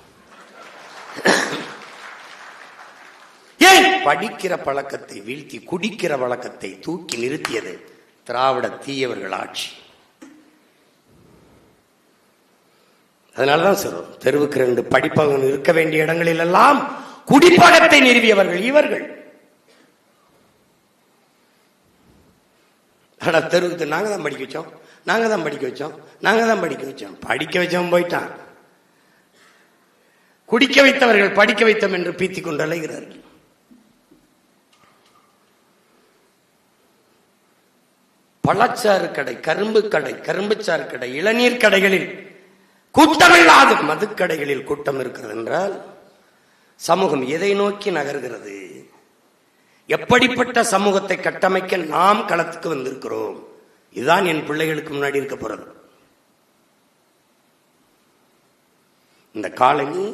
ஏன் படிக்கிற பழக்கத்தை வீழ்த்தி குடிக்கிற வழக்கத்தை தூக்கி நிறுத்தியது திராவிட தீயவர்கள் ஆட்சி. அதனாலதான் சொல்றோம், தெருவுக்கு 2 படிப்பவன் இருக்க வேண்டிய இடங்களில் எல்லாம் குடிப்பழக்கத்தை நிறுவியவர்கள் இவர்கள். ஆனா தெருவுக்கு நாங்க தான் படிக்க வச்சோம், நாங்க தான் படிக்க வச்சோம், நாங்க தான் படிக்க வச்சோம். படிக்க வச்சவன் போயிட்டான். குடிக்க வைத்தவர்கள் படிக்க வைத்தோம் என்று பீத்திக் கொண்டு அலைகிறார்கள். பழச்சாறு கடை, கரும்பு கடை, கரும்புச்சாறு கடை, இளநீர் கடைகளில் கூட்டமில்லாத மதுக்கடைகளில் கூட்டம் இருக்கிறது என்றால் சமூகம் எதை நோக்கி நகர்கிறது? எப்படிப்பட்ட சமூகத்தை கட்டமைக்க நாம் களத்துக்கு வந்திருக்கிறோம்? இதுதான் என் பிள்ளைகளுக்கு முன்னாடி இருக்க போறது. இந்த காலனி,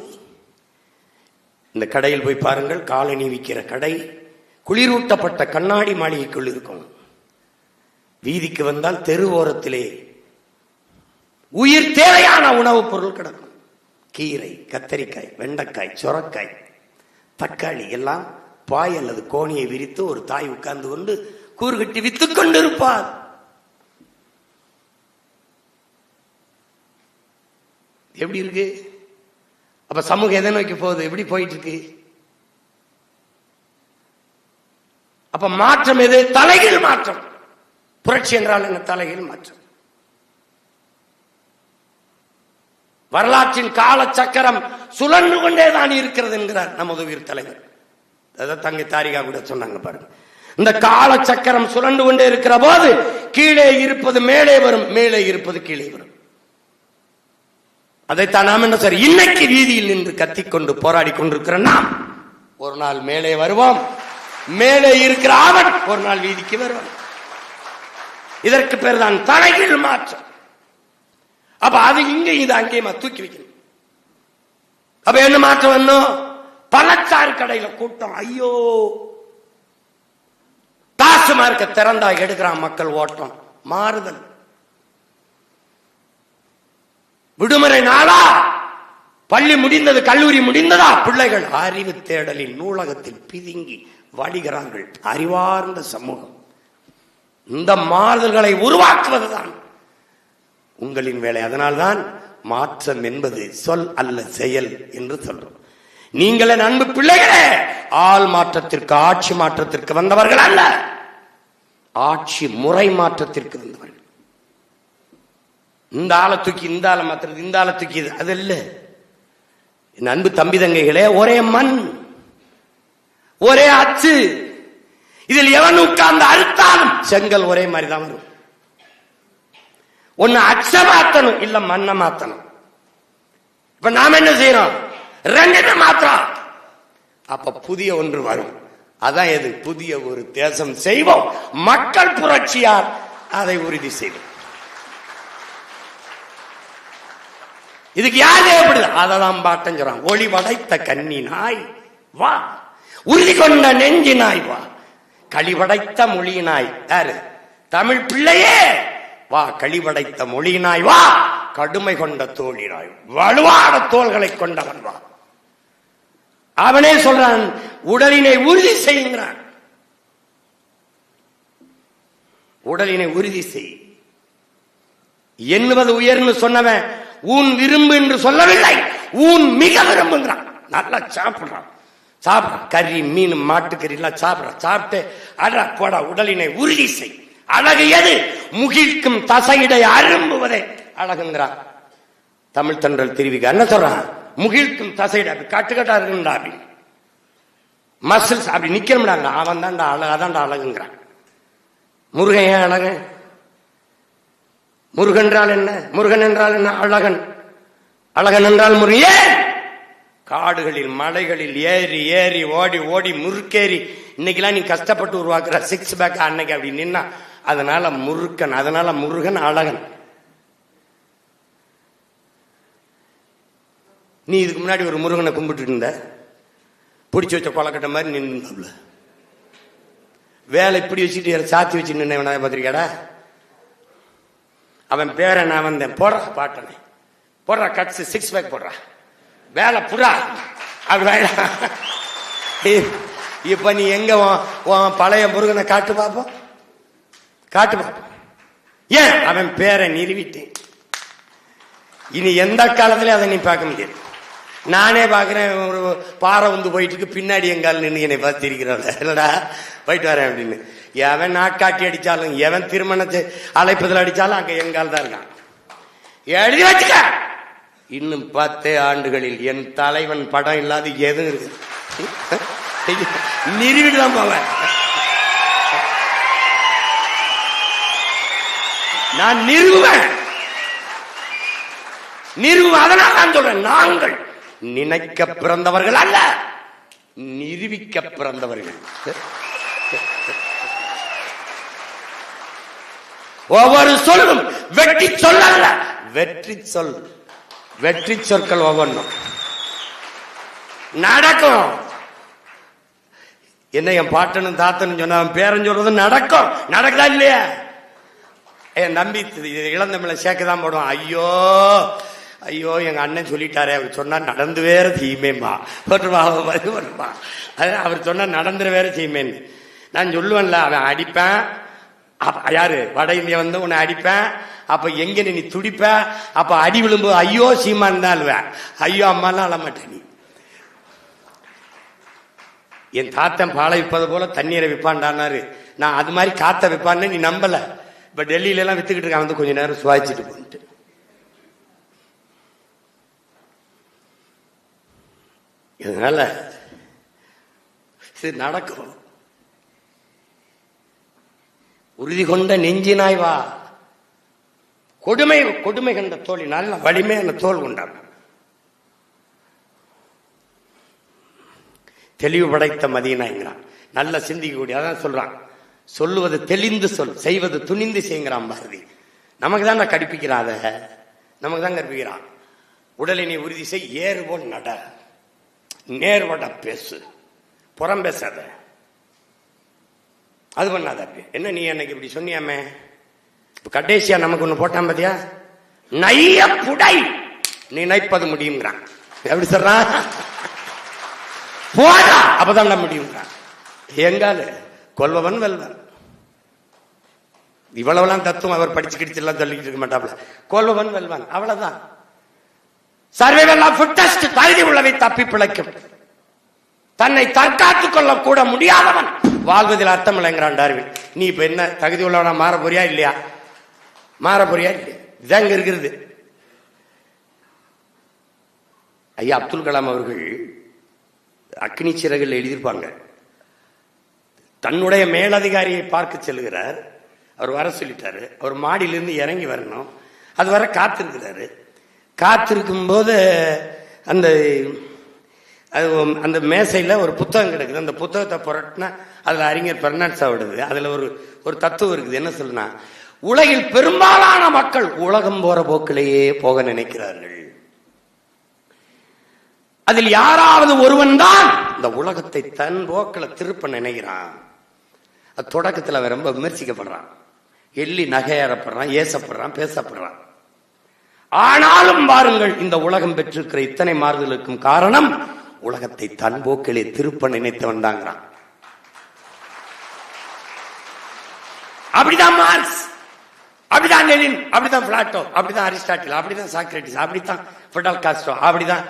இந்த கடையில் போய் பாருங்கள், காலனி விற்கிற கடை குளிரூட்டப்பட்ட கண்ணாடி மாளிகைக்குள் இருக்கும். வீதிக்கு வந்தால் தெரு ஓரத்திலே உயிர் தேவையான உணவுப் பொருள் கிடக்கும். கீரை, கத்தரிக்காய், வெண்டைக்காய், சொரக்காய், தக்காளி எல்லாம் பாய் அல்லது கோணியை விரித்து ஒரு தாய் உட்கார்ந்து கொண்டு கூறுகட்டி வித்துக் கொண்டிருப்பார். எப்படி இருக்கு? அப்ப சமூகம் எதை நோக்கி போகுது? எப்படி போயிட்டு இருக்கு? அப்ப மாற்றம் எது? தலைகீழ் மாற்றம். புரட்சி என்றால் என்ன? தலைகீழ் மாற்றம். வரலாற்றின் கால சக்கரம் சுழன்று கொண்டேதான் இருக்கிறது என்கிறார் நமது உயிர் தலைவர். அதை தங்கை தாரிகா கூட சொன்னாங்க பாருங்க. இந்த கால சக்கரம் சுழன்று கொண்டே இருக்கிற போது கீழே இருப்பது மேலே வரும், மேலே இருப்பது கீழே வரும். அதைத்தான் நாம் என்ன சார் இன்னைக்கு வீதியில் நின்று கத்திக்கொண்டு போராடி கொண்டிருக்கிற நாம் ஒரு நாள் மேலே வருவோம். மேலே இருக்கிற அவன் ஒரு நாள் வீதிக்கு வருவான். இதற்கு பேர் தான் தலைகீழ் மாற்றம். அப்ப அது இங்க இது அங்கேயுமா தூக்கி வைக்கணும். அப்ப என்ன மாற்றம் வேணும்? பழச்சாறு கடையில கூட்டம். ஐயோ, டாஸ்மார்க்க திறந்தா எடுக்கிறான் மக்கள் ஓட்டம். மாறுதல். விடுமுறை நாளா, பள்ளி முடிந்தது, கல்லூரி முடிந்ததா, பிள்ளைகள் அறிவு தேடலில் நூலகத்தில் பிதுங்கி வழிகிறார்கள். அறிவார்ந்த சமூகம். இந்த மாறுதல்களை உருவாக்குவதுதான் உங்களின் வேலை. அதனால்தான் மாற்றம் என்பது சொல் அல்ல செயல் என்று சொல்றோம். நீங்களே அன்பு பிள்ளைகளே, ஆள் மாற்றத்திற்கு, ஆட்சி மாற்றத்திற்கு வந்தவர்கள் அல்ல, ஆட்சி முறை மாற்றத்திற்கு வந்தவர்கள். இந்த ஆளை தூக்கி இந்த ஆளை மாற்றுறது, இந்த ஆளை தூக்கி அது இல்ல. என் அன்பு தம்பி தங்கைகளே, ஒரே மண், ஒரே அச்சு. இதில் எவன் உட்கார்ந்து அறுத்தாலும் செங்கல் ஒரே மாதிரி தான் வரும். ஒன்னு அச்ச மாத்தணும், இல்ல மண்ணை மாத்தணும். இப்ப நாம என்ன செய்யறோம்? ரெண்டுமே மாத்திரம். அப்ப புதிய ஒன்று வரும். அதான் எது? புதிய ஒரு தேசம் செய்வோம். மக்கள் புரட்சியால் அதை உறுதி செய்வோம். இதுக்கு யார் தேவைப்படுது? அதெல்லாம் பாட்டம் சொல்றான். ஒளி படைத்த கன்னி நாய் வா, உறுதி கொண்ட நெஞ்சி நாய் வா, களிபடைத்த மொழியினாய் யாரு? தமிழ் பிள்ளையே வா, களிபடைத்த மொழியினாய் வா, கடுமை கொண்ட தோழினாய், வலுவான தோள்களை கொண்டவன் வா. அவனே சொல்றான், உடலினை உறுதி செய்கிறான். உடலினை உறுதி செய். எண்ணுவது உயர்ந்து சொன்னவன் ஊன் விரும்பு என்று சொல்லவில்லை, ஊன் மிக விரும்புகிறான். நல்லா சாப்பிடுறான், சாப்பிடுறான். கறி, மீன், மாட்டுக்கறி எல்லாம் சாப்பிடுறான். சாப்பிட்டு அட போடா, உடலினை உறுதி செய். அழகு எது? முகிழ்க்கும் தசையிடை அரும்புவதே அழகுங்கிறான் தமிழ் தென்றல் திருவிக. என்ன சொல்றான்? முகிழ்க்கும் தசையிட கட்டுக்கட்டா இருக்குண்டா, அப்படி மசில்ஸ் அப்படி நிக்கணும்டா, அவன் தான்டா அழகு, அதான்டா அழகுங்கிறான். முருகன் ஏன் அழகு? முருகன் என்றால் என்ன? முருகன் என்றால் என்ன? அழகன். அழகன் என்றால் முருகன். காடுகளில் மலைகளில் ஏறி ஏறி ஓடி ஓடி முறுக்கேறி இன்னைக்கெல்லாம் நீ கஷ்டப்பட்டு உருவாக்குற சிக்ஸ் பேக் அன்னைக்கு அப்படி நின்னா அதனால முருகன். அதனால முருகன் அழகன். நீ இதுக்கு முன்னாடி ஒரு முருகனை கும்பிட்டு இருந்த, பிடிச்சி வச்ச கொலக்கட்டை மாதிரி நின்று வேலை இப்படி வச்சுட்டு சாத்தி வச்சு நின்று பார்த்திருக்கடா. அவன் பேரை நான் வந்தேன், போடுறா பாட்டனை, போடுறா கட்ஸ் சிக்ஸ் பேக் போடுறா, வேலை புறா அப்படி இப்ப நீ எங்க பழைய முருகனை காட்டு பார்ப்போம், காட்டு பார்ப்போம். ஏன்? அவன் பேரை நிறுவிட்டேன். இனி எந்த காலத்திலயும் அதை நீ பார்க்க முடியாது. நானே பாக்குறேன், ஒரு பாறை வந்து போயிட்டு பின்னாடி எங்கால் நின்று என்னை பார்த்து இருக்கிறாள், இல்லடா போயிட்டு வரேன் அப்படின்னு. எவன் நாட்காட்டி அடிச்சாலும், எவன் திருமணத்தை அழைப்பதில் அடிச்சாலும் அங்க எங்கால் தான் இருக்கான். எழுதி வச்சுக்க. இன்னும் 10 ஆண்டுகளில் என் தலைவன் படம் இல்லாத எதுவும் இருக்கு, நிறுவிட்டுதான் போவேன். நான் நிறுவுவேன். அதனால நான் சொல்றேன், நாங்கள் நினைக்க பிறந்தவர்கள் அல்ல, நிரூபிக்க பிறந்தவர்கள். ஒவ்வொரு சொல்லும் வெற்றி சொல் அல்ல, வெற்றி சொல். வெற்றி சொற்கள் ஒவ்வொன்றும் நடக்கும். என்ன என் பாட்டனும் தாத்தனும் சொன்ன பேரன் சொல்றது நடக்கும். நடக்குதா இல்லையா? என் நம்பி இளந்தமிழ சேர்க்கதான் போடுவான். ஐயோ ஐயோ எங்க அண்ணன் சொல்லிட்டாரே, அவர் சொன்னா நடந்து வேற தீமேம்மா போட்டுருவா. அவர் சொன்னா நடந்துற வேற தீமேன்னு நான் சொல்லுவேன்ல. அவன் அடிப்பேன். யாரு வட இந்தியா வந்து உன்னை அடிப்பேன். அப்ப எங்க நீ துடிப்ப. அப்ப அடி விழும்போது ஐயோ சீமான் தான் அழுவேன், ஐயோ அம்மாலாம் அழமாட்டேன். நீ என் தாத்தன் பாலை விற்பது போல தண்ணீரை விற்பான்டானாரு. நான் அது மாதிரி காத்த விற்பான்னு நீ நம்பல. இப்ப டெல்லியில எல்லாம் வித்துக்கிட்டு இருக்கான், வந்து கொஞ்ச நேரம் சுவாச்சிட்டு போயிட்டு. இதனால இது நடக்கும். உறுதி கொண்ட நெஞ்சினாய் வா. கொடுமை கண்ட தோழி நல்ல வலிமையான தோல் கொண்டான். தெளிவு படைத்த மதியனாங்கிறான். நல்ல சிந்திக்கக்கூடிய. அதான் சொல்றான், சொல்லுவது தெளிந்து சொல், செய்வது துணிந்து செய்கிறான் பாரதி. நமக்கு தான் கடிப்பிக்கிறான், அத நமக்கு தான் கற்பிக்கிறான். உடலை நீ உறுதி செய், ஏறுபோல் நட, நேர்வட பேசு, புறம் பேசாத, அது பண்ணாத. என்ன நீ அன்னைக்கு இப்படி சொன்னியாமே, கடைசியா நமக்கு ஒண்ணு போட்டான் பாத்தியா, நைய புடை நினைப்பது முடியுங்கிறான். எப்படி சொல்றான்? போடா அப்பதான் முடியுங்கிறான். எங்கால கொல்பவன் வெல்வன். இவ்வளவுலாம் தத்துவம் அவர் படிச்சு கிடிச்சு எல்லாம் சொல்லிக்கிட்டு இருக்க மாட்டாப்ல. கொல்பவன் வெல்வன், அவ்வளவுதான். சர்வைவல் ஆஃப் ஃபிட்டஸ்ட், தகுதி உள்ளவை தப்பி பிழைக்கும். தன்னை தற்காத்துக் கொள்ள கூட முடியாதவன் வாழ்வதில் அர்த்தம் இல்லைங்கிறான் டார்வின். நீ இப்ப என்ன தகுதி உள்ளவனா மாற போறியா இல்லையா? மாற போறியா இல்லையா? இதாங்க இருக்கிறது. ஐயா அப்துல் கலாம் அவர்கள் அக்னி சிறகுகள் எழுதியிருப்பாங்க. தன்னுடைய மேலதிகாரியை பார்க்க செல்கிறார். அவர் வர சொல்லிட்டாரு. அவர் மாடியிலிருந்து இறங்கி வரணும். அது வர காத்திருக்கிறாரு. காத்திருக்கும் போது அந்த மேசையில ஒரு புத்தகம் கிடக்குது. அந்த புத்தகத்தை புரட்டினா அதுல அறிஞர் பெர்னாட்ஸாவோடது. அதுல ஒரு தத்துவம் இருக்குது. என்ன சொல்லுனா, உலகில் பெரும்பாலான மக்கள் உலகம் போற போக்கிலேயே போக நினைக்கிறார்கள். அதில் யாராவது ஒருவன் தான் இந்த உலகத்தை தன் போக்கில் திருப்ப நினைக்கிறான். அது தொடக்கத்தில் அவன் ரொம்ப விமர்சிக்கப்படுறான், எள்ளி நகையறப்படுறான், ஏசப்படுறான், பேசப்படுறான். ஆனாலும் பாருங்கள், இந்த உலகம் பெற்றிருக்கிற இத்தனை மாறுதலுக்கும் காரணம் உலகத்தை தன் போக்கிலே திருப்ப நினைத்தவன் தாங்கிறான். அப்படிதான் மார்க்ஸ், அப்படிதான் லெனின், அப்படிதான் பிளாட்டோ, அப்படிதான் அரிஸ்டாட்டில், அப்படிதான் சாக்ரட்டிஸ், அப்படித்தான் ஃபிடல் காஸ்ட்ரோ, அப்படிதான்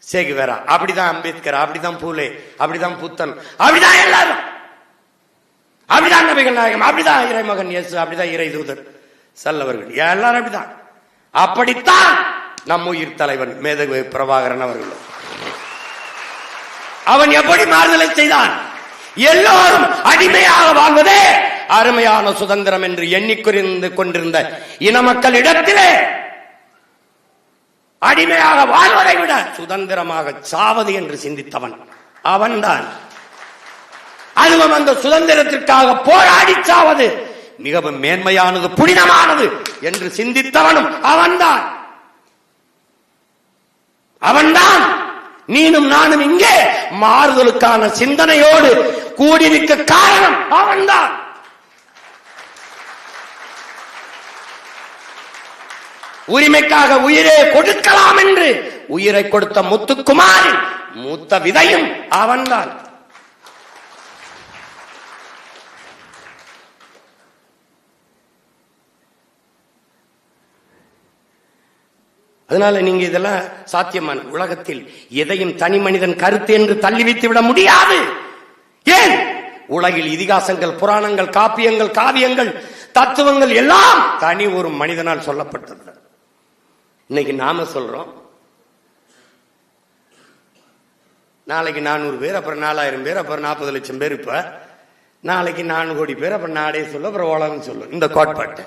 சேகுவேரா, அப்படிதான் அம்பேத்கர், அப்படிதான் பூலே, அப்படிதான் புத்தன், அப்படிதான் எல்லாரும், அப்படிதான் நபிகள் நாயகம், அப்படிதான் இறைமகன் இயேசு, அப்படிதான் இறை தூதர் செல்லவர்கள், எல்லாரும் அப்படிதான். அப்படித்தான் நம் உயிர் தலைவன் மேதகு பிரபாகரன் அவர்கள். அவன் எப்படி மாறுதலை செய்தான்? எல்லோரும் அடிமையாக வாழ்வதே அருமையான சுதந்திரம் என்று எண்ணிக்கொண்டு கொண்டிருந்த இன மக்கள் இடத்திலே அடிமையாக வாழ்வதை விட சுதந்திரமாக சாவது என்று சிந்தித்தவன் அவன்தான். அதுவும் அந்த சுதந்திரத்திற்காக போராடி சாவது மிகவும் மேன்மையானது, புனிதமானது என்று சிந்தித்தவனும் அவன்தான். அவன்தான் நீனும் நானும் இங்கே மாறுதலுக்கான சிந்தனையோடு கூடி நிற்க காரணம் அவன்தான். உரிமைக்காக உயிரே கொடுக்கலாம் என்று உயிரை கொடுத்த முத்துக்குமாரின் மூத்த விதையும் அவன்தான். அதனால நீங்க இதெல்லாம் சாத்தியமான உலகத்தில் எதையும் தனி மனிதன் கருத்து என்று தள்ளி வைத்து விட முடியாது. ஏன்? உலகில் இதிகாசங்கள், புராணங்கள், காப்பியங்கள், காவியங்கள், தத்துவங்கள் எல்லாம் தனி ஒரு மனிதனால் சொல்லப்பட்டது. இன்னைக்கு நாம சொல்றோம், நாளைக்கு 400 பேர், அப்புறம் 4000 பேர், அப்புறம் 40 லட்சம் பேர், இப்ப நாளைக்கு 4 கோடி பேர், அப்புறம் நாடே சொல்லும், அப்புறம் உலகம் சொல்லும். இந்த கோட்பாட்டை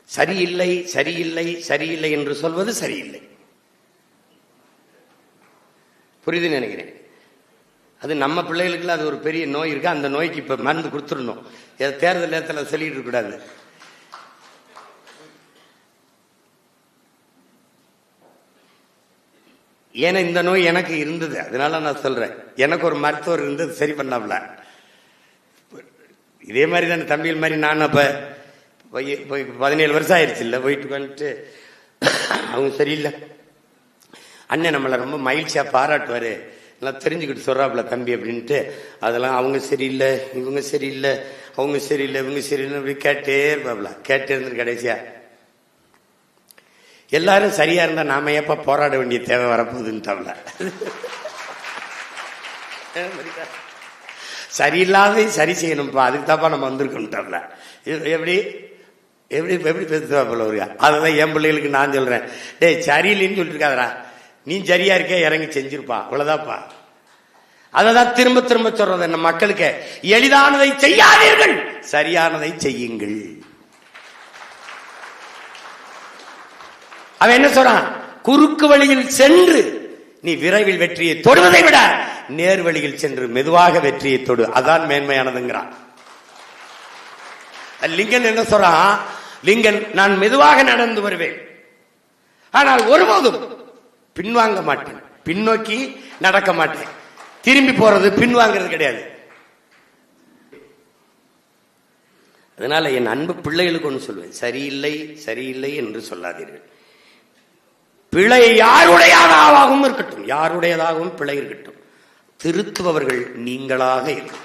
சரியில்லை சரியில்லை சரியில்லை என்று சொல்வது சரியில்லை. புரியுது நினைக்கிறேன். அது நம்ம பிள்ளைகளுக்கு அது ஒரு பெரிய நோய் இருக்கு. அந்த நோய்க்கு இப்ப மருந்து கொடுத்துடணும். தேர்தல் நேரத்தில் சொல்லிட்டு இருக்க கூடாது. ஏன்னா இந்த நோய் எனக்கு இருந்தது, அதனால நான் சொல்றேன். எனக்கு ஒரு மருத்துவர் இருந்தது, சரி பண்ணாமல. இதே மாதிரி தான் தம்பியில் மாதிரி நான் அப்ப 17 வருஷம் ஆயிடுச்சு இல்ல, போயிட்டு வந்துட்டு அவங்க சரியில்லை. அண்ணன் நம்மளை ரொம்ப மகிழ்ச்சியா பாராட்டுவாரு, நல்லா தெரிஞ்சுக்கிட்டு சொல்றாப்புல தம்பி அப்படின்ட்டு. அதெல்லாம் அவங்க சரியில்லை, இவங்க சரியில்லை, அவங்க சரியில்லை, இவங்க சரியில்லை அப்படி கேட்டே இருப்பாப்ல. கேட்டே இருந்து கடைசியா எல்லாரும் சரியா இருந்தா நாம எப்ப போராட வேண்டிய தேவை வரப்போகுதுன்னு சரியில்லாத சரி செய்யணும்ப்பா, அதுக்கு தாப்பா நம்ம வந்திருக்கோம்ல. எப்படி எப்படி எப்படி பேசுவாப்புல ஒரு. அதான் என் பிள்ளைகளுக்கு நான் சொல்றேன், டேய் சரியில்லைன்னு சொல்லிட்டு இருக்காதரா, நீ சரியா இருக்கே இறங்கி செஞ்சிருப்பா, அவ்வளவுதான்ப்பா. அததான் திரும்ப திரும்ப சொல்றது என்ன மக்களுக்கு, எளிதானதை செய்யாதீர்கள், சரியானதை செய்யுங்கள். அவன் என்ன சொல்றான், குறுக்கு வழியில் சென்று நீ விரைவில் வெற்றியை தொடுவதை விட நேர் வழியில் சென்று மெதுவாக வெற்றியை தொடு, அதான் மேன்மையானதுங்கிறான். லிங்கன் என்ன சொல்றான், லிங்கன் நான் மெதுவாக நடந்து வருவேன், ஆனால் ஒருபோதும் பின்வாங்க மாட்டேன், பின்னோக்கி நடக்க மாட்டேன். திரும்பி போறது பின்வாங்கிறது கிடையாது. அதனால என் அன்பு பிள்ளைகளுக்கு ஒன்று சொல்வேன், சரியில்லை சரியில்லை என்று சொல்லாதீர்கள். பிழை யாருடையதாகவும் இருக்கட்டும், யாருடையதாகவும் பிழை இருக்கட்டும், திருத்துபவர்கள் நீங்களாக இருக்கும்.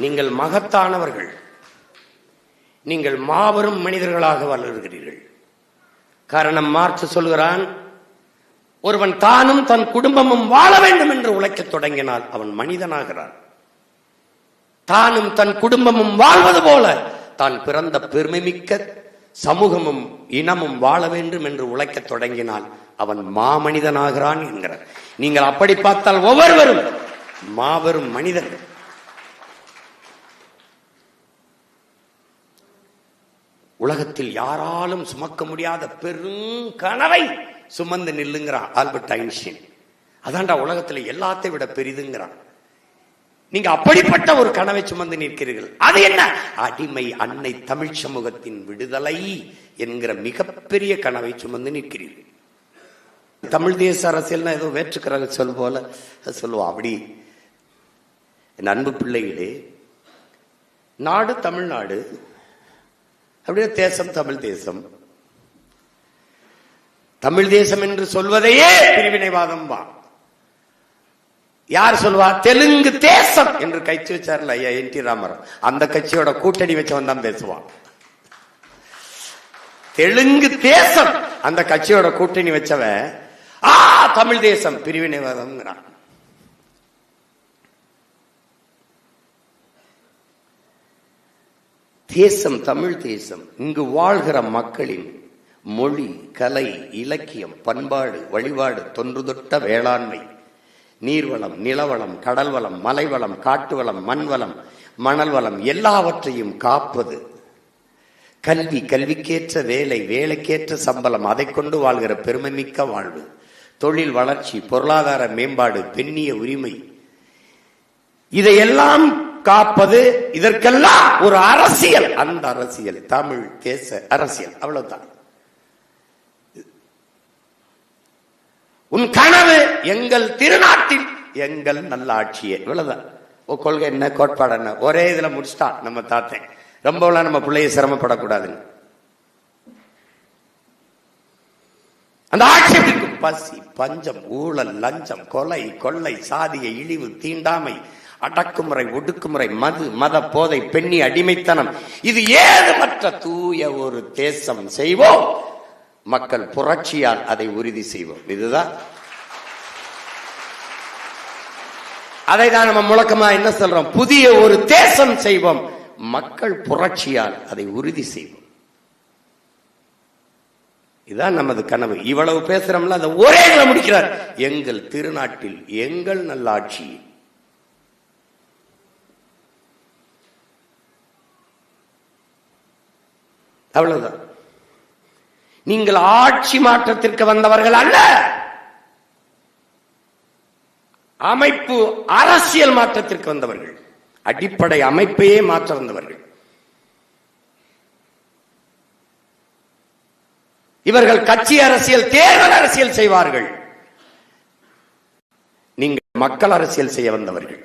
நீங்கள் மகத்தானவர்கள், நீங்கள் மாபெரும் மனிதர்களாக வளர்கிறீர்கள். காரணம், மார்க்ஸ் சொல்கிறான், ஒருவன் தானும் தன் குடும்பமும் வாழ வேண்டும் என்று உழைக்கத் தொடங்கினால் அவன் மனிதனாகிறான். தானும் தன் குடும்பமும் வாழ்வது போல தான் பிறந்த பெருமைமிக்க சமூகமும் இனமும் வாழ வேண்டும் என்று உழைக்கத் தொடங்கினால் அவன் மாமனிதனாகிறான் என்கிறார். நீங்கள் அப்படி பார்த்தால் ஒவ்வொருவரும் மாபெரும் மனிதர்கள். உலகத்தில் யாராலும் சுமக்க முடியாத பெரும் கனவை சுமந்து நில்லுங்கிறான் ஆல்பர்ட் ஐன்ஸ்டீன். அதான்டா உலகத்தில் எல்லாத்தையும் விட பெரிதுங்கிறான். நீங்க அப்படிப்பட்ட ஒரு கனவை சுமந்து நிற்கிறீர்கள். அது என்ன? அடிமை அன்னை தமிழ் சமூகத்தின் விடுதலை என்கிற மிகப்பெரிய கனவை சுமந்து நிற்கிறீர்கள். தமிழ் தேச அரசியல்னா ஏதோ வேற்றுக்கிறாங்க சொல் போல சொல்லுவோம். அப்படி என் அன்பு பிள்ளைகளே, நாடு தமிழ்நாடு, அப்படியே தேசம் தமிழ் தேசம். தமிழ் தேசம் என்று சொல்வதையே பிரிவினைவாதம் வா. யார் சொல்லுவா? தெலுங்கு தேசம் என்று கட்சி வச்சார்ல ஐயா என் டி ராமராவ், அந்த கட்சியோட கூட்டணி வச்சவன் தான் பேசுவான். தெலுங்கு தேசம் அந்த கட்சியோட கூட்டணி வச்சவன் தமிழ் தேசம் பிரிவினைவாதம். தேசம் தமிழ் தேசம். இங்கு வாழ்கிற மக்களின் மொழி, கலை, இலக்கியம், பண்பாடு, வழிபாடு, தொன்று தொட்ட வேளாண்மை, நீர்வளம், நிலவளம், கடல் வளம், மலைவளம், காட்டு வளம், மண் வளம், மணல் வளம் எல்லாவற்றையும் காப்பது. கல்வி, கல்விக்கேற்ற வேலை, வேலைக்கேற்ற சம்பளம், அதை கொண்டு வாழ்கிற பெருமைமிக்க வாழ்வு. தொழில் வளர்ச்சி, பொருளாதார மேம்பாடு, பெண்ணிய உரிமை, இதையெல்லாம் காப்பது. இதற்கெல்லாம் ஒரு அரசியல், அந்த அரசியல் தமிழ் தேச அரசியல். அவ்வளவுதான். உன் கனவு எங்கள் திருநாட்டில் எங்கள் நல்ல ஆட்சியே, இவ்வளவுதான். கொள்கை என்ன, கோட்பாடு என்ன, ஒரே இதுல முடிச்சுட்டா நம்ம தாத்தேன். ரொம்பலாம் நம்ம பிள்ளைய சிரமப்படக்கூடாதுன்னு. அந்த ஆட்சி எப்படி இருக்கும்? பசி, பஞ்சம், ஊழல், லஞ்சம், கொலை, கொள்ளை, சாதிய இழிவு, தீண்டாமை, அடக்குமுறை, ஒடுக்குமுறை, மது, மத போதை, பெண்ணி அடிமைத்தனம், இது ஏதுமற்ற தூய ஒரு தேசம் செய்வோம். மக்கள் புரட்சியால் அதை உறுதி செய்வோம். இதுதான். அதை தான் நம்ம முழக்கமா என்ன சொல்றோம்? புதிய ஒரு தேசம் செய்வோம், மக்கள் புரட்சியால் அதை உறுதி செய்வோம். இதுதான் நமது கனவு. இவ்வளவு பேசுறோம்ல, அதை ஒரே முடிக்கிறார். எங்கள் திருநாட்டில் எங்கள் நல்லாட்சி. அவ்வளவுதான். நீங்கள் ஆட்சி மாற்றத்திற்கு வந்தவர்கள் அல்ல, அமைப்பு அரசியல் மாற்றத்திற்கு வந்தவர்கள். அடிப்படை அமைப்பையே மாற்ற வந்தவர்கள். இவர்கள் கட்சி அரசியல், தேர்தல் அரசியல் செய்வார்கள். நீங்கள் மக்கள் அரசியல் செய்ய வந்தவர்கள்.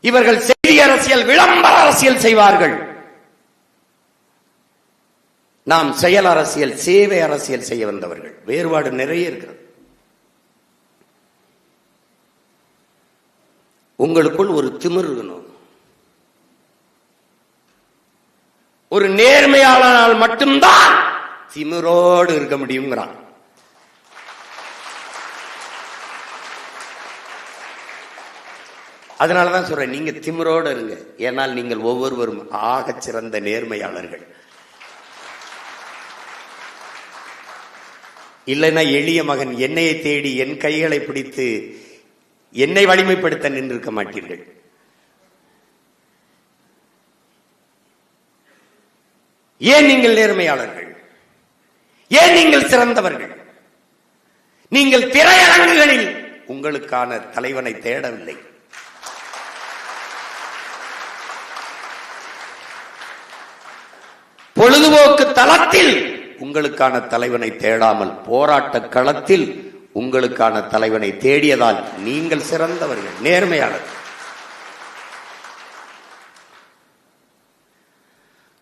இவர்கள் செய்தி அரசியல், விளம்பர அரசியல் செய்வார்கள். நாம் செயல் அரசியல், சேவை அரசியல் செய்ய வந்தவர்கள். வேறுபாடு நிறைய இருக்கிறது. உங்களுக்குள் ஒரு திமிர் இருக்கணும். ஒரு நேர்மையாளனால் மட்டும்தான் திமிரோடு இருக்க முடியுங்கிறான். அதனாலதான் சொல்றேன், நீங்க திமிரோடு இருங்க. ஏனால் நீங்கள் ஒவ்வொருவரும் ஆக சிறந்த நேர்மையாளர்கள். இல்லைன்னா எளிய மகன் என்னையை தேடி என் கைகளை பிடித்து என்னை வலிமைப்படுத்த நின்றிருக்க மாட்டீர்கள். ஏன் நீங்கள் நேர்மையாளர்கள்? ஏன் நீங்கள் சிறந்தவர்கள்? நீங்கள் திரையரங்குகளில் உங்களுக்கான தலைவனை தேடவில்லை. பொழுதுபோக்கு தளத்தில் உங்களுக்கான தலைவனை தேடாமல் போராட்ட களத்தில் உங்களுக்கான தலைவனை தேடியதால் நீங்கள் சிறந்தவர்கள், நேர்மையாளர்.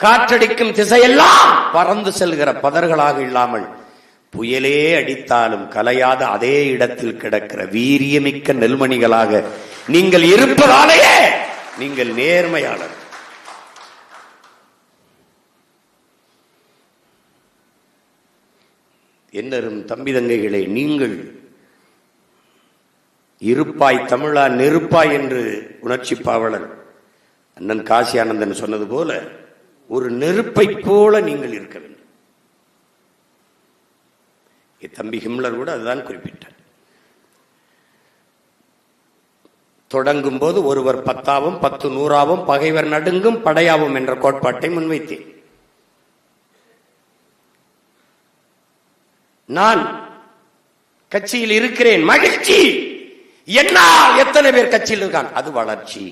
காற்றடிக்கும் திசையெல்லாம் பறந்து செல்கிற பதர்களாக இல்லாமல் புயலே அடித்தாலும் கலையாத அதே இடத்தில் கிடக்கிற வீரியமிக்க நெல்மணிகளாக நீங்கள் இருப்பதாலேயே நீங்கள் நேர்மையாளர். என்னரும் தம்பி தங்கைகளே, நீங்கள் இருப்பாய் தமிழா நெருப்பாய் என்று உணர்ச்சி பாவலர் அண்ணன் காசி ஆனந்தன் சொன்னது போல ஒரு நெருப்பை போல நீங்கள் இருக்க வேண்டும். தம்பி ஹிம்லர் கூட அதுதான் குறிப்பிட்டார். தொடங்கும் போது ஒருவர் 10ஆவும் 10 100ஆவும் பகைவர் நடுங்கும் படையாவும் என்ற கோட்பாட்டை முன்வைத்தேன். நான் கட்சியில் இருக்கிறேன், மகிழ்ச்சி. என்ன எத்தனை பேர் கட்சியில் இருக்கான், அது வளர்ச்சி.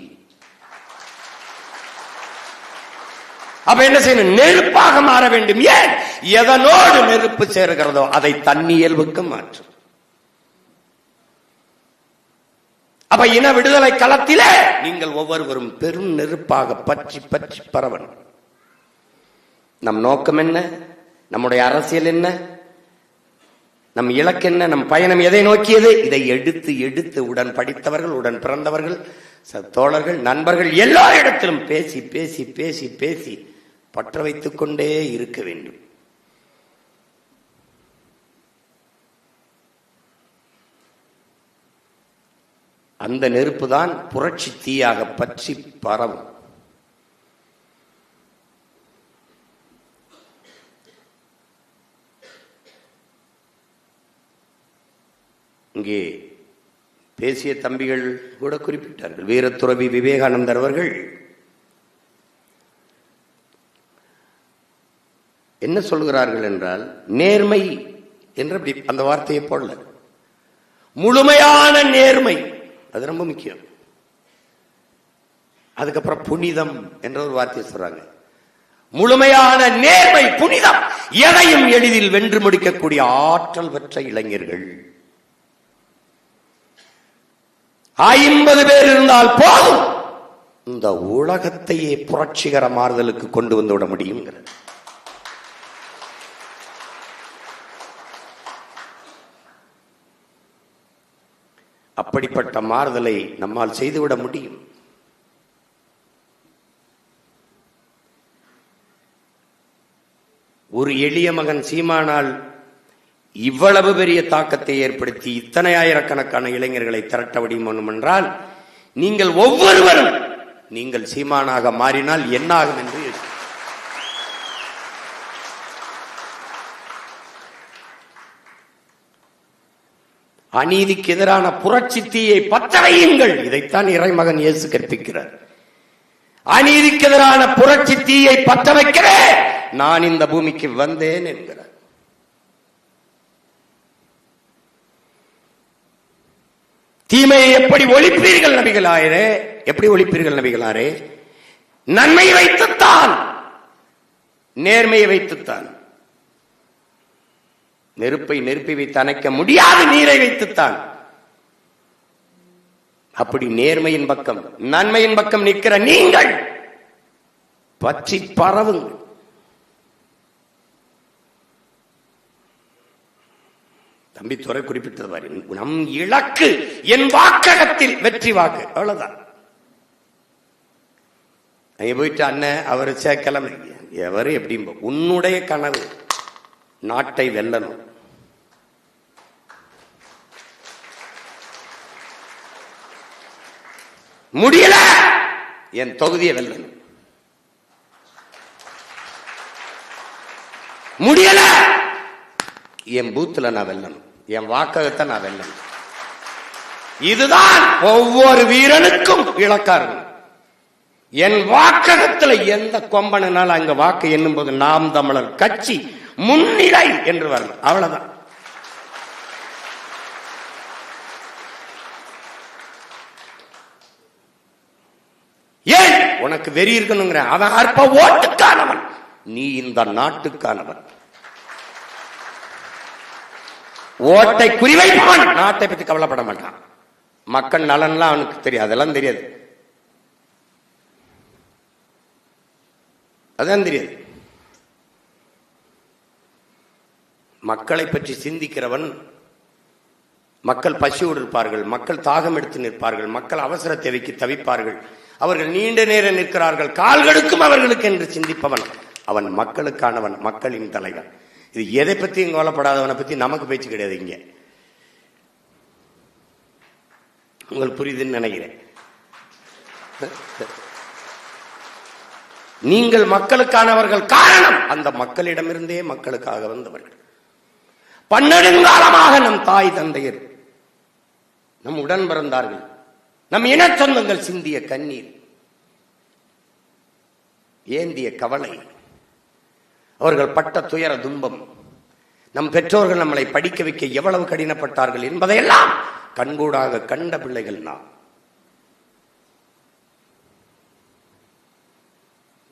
அப்ப என்ன செய்யணும்? நெருப்பாக மாற வேண்டும். ஏன்? எதனோடு நெருப்பு சேருகிறதோ அதை தன்னியல்புக்கு மாற்றும். அப்ப இன விடுதலை களத்திலே நீங்கள் ஒவ்வொருவரும் பெரும் நெருப்பாக பற்றி பற்றி பரவணும். நம் நோக்கம் என்ன? நம்முடைய அரசியல் என்ன? நம் இலக்கு என்ன? நம் பயணம் எதை நோக்கியது? இதை எடுத்து எடுத்து உடன் படித்தவர்கள், உடன் பிறந்தவர்கள், தோழர்கள், நண்பர்கள் எல்லாரிடத்திலும் பேசி பேசி பேசி பேசி பற்ற வைத்துக் கொண்டே இருக்க வேண்டும். அந்த நெருப்பு தான் புரட்சி தீயாக பற்றி பரவும். இங்கே பேசிய தம்பிகள் கூட குறிப்பிட்டார்கள். வீரத்துறவி விவேகானந்தர் அவர்கள் என்ன சொல்கிறார்கள் என்றால், நேர்மை என்ற அந்த வார்த்தையை போடல, முழுமையான நேர்மை, அது ரொம்ப முக்கியம். அதுக்கப்புறம் புனிதம் என்ற ஒரு வார்த்தையை சொல்றாங்க. முழுமையான நேர்மை, புனிதம், எதையும் எளிதில் வென்று முடிக்கக்கூடிய ஆற்றல் பெற்ற இளைஞர்கள். 50 பேர் இருந்தால் போதும், இந்த உலகத்தையே புரட்சிகர மாறுதலுக்கு கொண்டு வந்து விட முடியும். அப்படிப்பட்ட மாறுதலை நம்மால் செய்துவிட முடியும். ஒரு எளிய மகன் சீமானால் இவ்வளவு பெரிய தாக்கத்தை ஏற்படுத்தி இத்தனை ஆயிரக்கணக்கான இளைஞர்களை திரட்ட முடியும் என்றால், நீங்கள் ஒவ்வொருவரும் நீங்கள் சீமானாக மாறினால் என்ன ஆகும் என்று அநீதிக்கு எதிரான புரட்சி தீயை பற்ற வையுங்கள். இதைத்தான் இறைமகன் இயேசு கற்பிக்கிறார். அநீதிக்கு எதிரான புரட்சி தீயை பற்ற வைக்கிறேன், நான் இந்த பூமிக்கு வந்தேன் என்கிறார். தீமையை எப்படி ஒழிப்பீர்கள் நபிகளாரே? எப்படி ஒழிப்பீர்கள் நபிகளாரே? நன்மையை வைத்துத்தான், நேர்மையை வைத்துத்தான். நெருப்பை நெருப்பை வைத்து அணைக்க முடியாது, நீரை வைத்துத்தான். அப்படி நேர்மையின் பக்கம், நன்மையின் பக்கம் நிற்கிற நீங்கள் பற்றி பரவுங்கள். தம்பி துறை குறிப்பிட்டது, நம் இலக்கு என் வாக்ககத்தில் வெற்றி வாக்கு, அவ்வளவுதான். அங்க போயிட்டு அண்ணன் அவரு சேர்க்கலாம், எவரு எப்படி, உன்னுடைய கனவு நாட்டை வெல்லணும். முடியல, என் தொகுதியை வெல்லணும். முடியல, என் பூத்துல நான் வெல்லணும், என் வாக்ககத்தை நான் வெல்லணும். இதுதான் ஒவ்வொரு வீரனுக்கும் இலக்கா இருக்கும். என் வாக்ககத்துல எந்த கொம்பனால அங்க வாக்கு எண்ணும் போது நாம் தமிழர் கட்சி முன்னிலை என்று வரணும், அவ்வளவுதான். ஏன் உனக்கு வெறி இருக்கணுங்கிற? அவன் அற்ப ஓட்டுக்கானவன், நீ இந்த நாட்டுக்கானவன். ஓட்டை குறிவைப்பவன் நாட்டை பற்றி கவலைப்பட மாட்டான். மக்கள் நலன்லாம் அவனுக்கு தெரியாது, அதெல்லாம் தெரியாது, அதான் தெரியாது. மக்களை பற்றி சிந்திக்கிறவன், மக்கள் பசியோடு இருப்பார்கள், மக்கள் தாகம் எடுத்து நிற்பார்கள், மக்கள் அவசர தேவைக்கு தவிப்பார்கள், அவர்கள் நீண்ட நேரம் நிற்கிறார்கள், கால்களுக்கும் அவர்களுக்கு என்று சிந்திப்பவன் அவன் மக்களுக்கானவன், மக்களின் தலைவன். இது எதை பற்றியும் கவலைப்படாதவனை பத்தி நமக்கு பேச்சு கிடையாது இங்க. உங்களுக்கு புரியுதுன்னு நினைக்கிறேன். நீங்கள் மக்களுக்கானவர்கள், காரணம் அந்த மக்களிடமிருந்தே மக்களுக்காக வந்தவர்கள். பன்னெடுங்காலமாக நம் தாய் தந்தையர், நம் உடன் பிறந்தார்கள், நம் இன சொந்தங்கள் சிந்திய கண்ணீர், ஏந்திய கவலை, அவர்கள் பட்ட துயர துன்பம், நம் பெற்றோர்கள் நம்மளை படிக்க வைக்க எவ்வளவு கடினப்பட்டார்கள் என்பதையெல்லாம் கண்கூடாக கண்ட பிள்ளைகள் நாம்.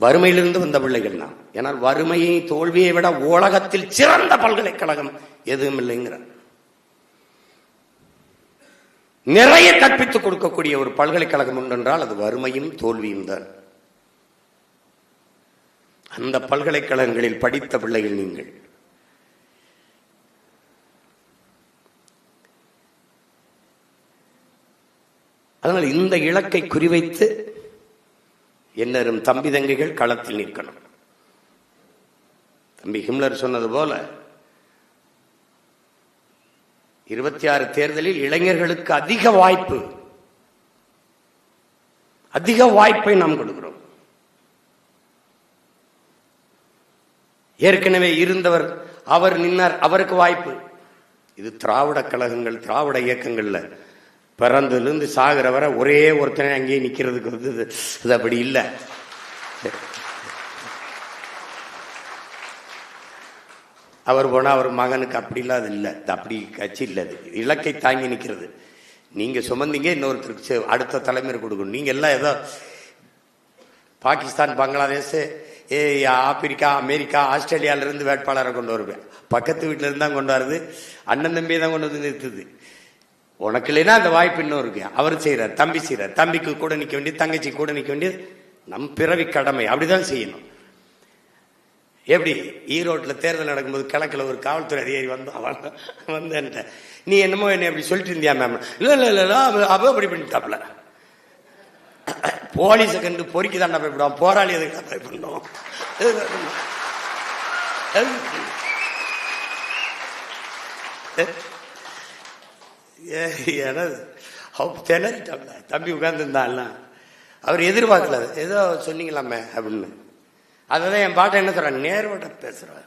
வறுமையிலிருந்து வந்த பிள்ளைகள் நாம். ஏனால் வறுமையை, தோல்வியை விட உலகத்தில் சிறந்த பல்கலைக்கழகம் எதுவும் இல்லைங்கிற, நிறைய கற்பித்துக் கொடுக்கக்கூடிய ஒரு பல்கலைக்கழகம் உண்டென்றால் அது வறுமையும் தோல்வியும் தான். அந்த பல்கலைக்கழகங்களில் படித்த பிள்ளைகள் நீங்கள். அதனால் இந்த இலக்கை குறிவைத்து என்னரும் தம்பி தங்கைகள் களத்தில் நிற்கணும். தம்பி ஹிம்லர் சொன்னது போல 26 தேர்தலில் இளைஞர்களுக்கு அதிக வாய்ப்பை நாம் கொடுக்கிறோம். ஏற்கனவே இருந்தவர் அவர் நின்னார், அவருக்கு வாய்ப்பு. இது திராவிட கழகங்கள், திராவிட இயக்கங்கள்ல பிறந்திலிருந்து சாகிற வர ஒரே ஒருத்தனை அங்கேயே நிக்கிறதுக்கு வந்து அது அப்படி இல்லை. அவர் போனா அவர் மகனுக்கு அப்படி இல்லாத இல்லை, அப்படி கட்சி இல்லை. இலக்கை தாங்கி நிற்கிறது. நீங்க சுமந்தீங்க, இன்னொருத்தருக்கு அடுத்த தலைமுறை கொடுக்கணும். நீங்க எல்லாம் ஏதோ பாகிஸ்தான், பங்களாதேஷ், ஆப்பிரிக்கா, அமெரிக்கா, ஆஸ்திரேலியால இருந்து வேட்பாளரை கொண்டு வருவேன். பக்கத்து வீட்டுல இருந்து தான் கொண்டு வருது, அண்ணன் தம்பியை தான் கொண்டு வந்து நிறுத்துது. உனக்கு இல்லைன்னா அந்த வாய்ப்பு இன்னும் இருக்கு. அவர் செய்யறார், தம்பி செய்யறார். தம்பிக்கு கூட நிக்க வேண்டியது, தங்கச்சி கூட நிக்க வேண்டியது நம் பிறவி கடமை. அப்படிதான் செய்யணும். எப்படி ஈரோட்டில் தேர்தல் நடக்கும்போது கிழக்கில் ஒரு காவல்துறை அதிகாரி வந்து அவன் நீ என்னமோ என்ன அப்படி சொல்லிட்டு இருந்தியா மேம்? இல்லை இல்லை இல்லை அவ அப்படி பண்ணிட்டாப்ல. போலீஸை கண்டு பொறுக்கி தாண்டா பயப்படுவான், போராளி எதுக்கு பயப்படணும்? திணறிட்டாப்ல தம்பி உட்கார்ந்துருந்தான்ல. அவர் எதிர்பார்க்கல, ஏதோ சொன்னீங்களாமே அப்படின்னு. அதான் என் பாட்டை என்ன சொல்றான், நேர்வட்ட பேசுறான்.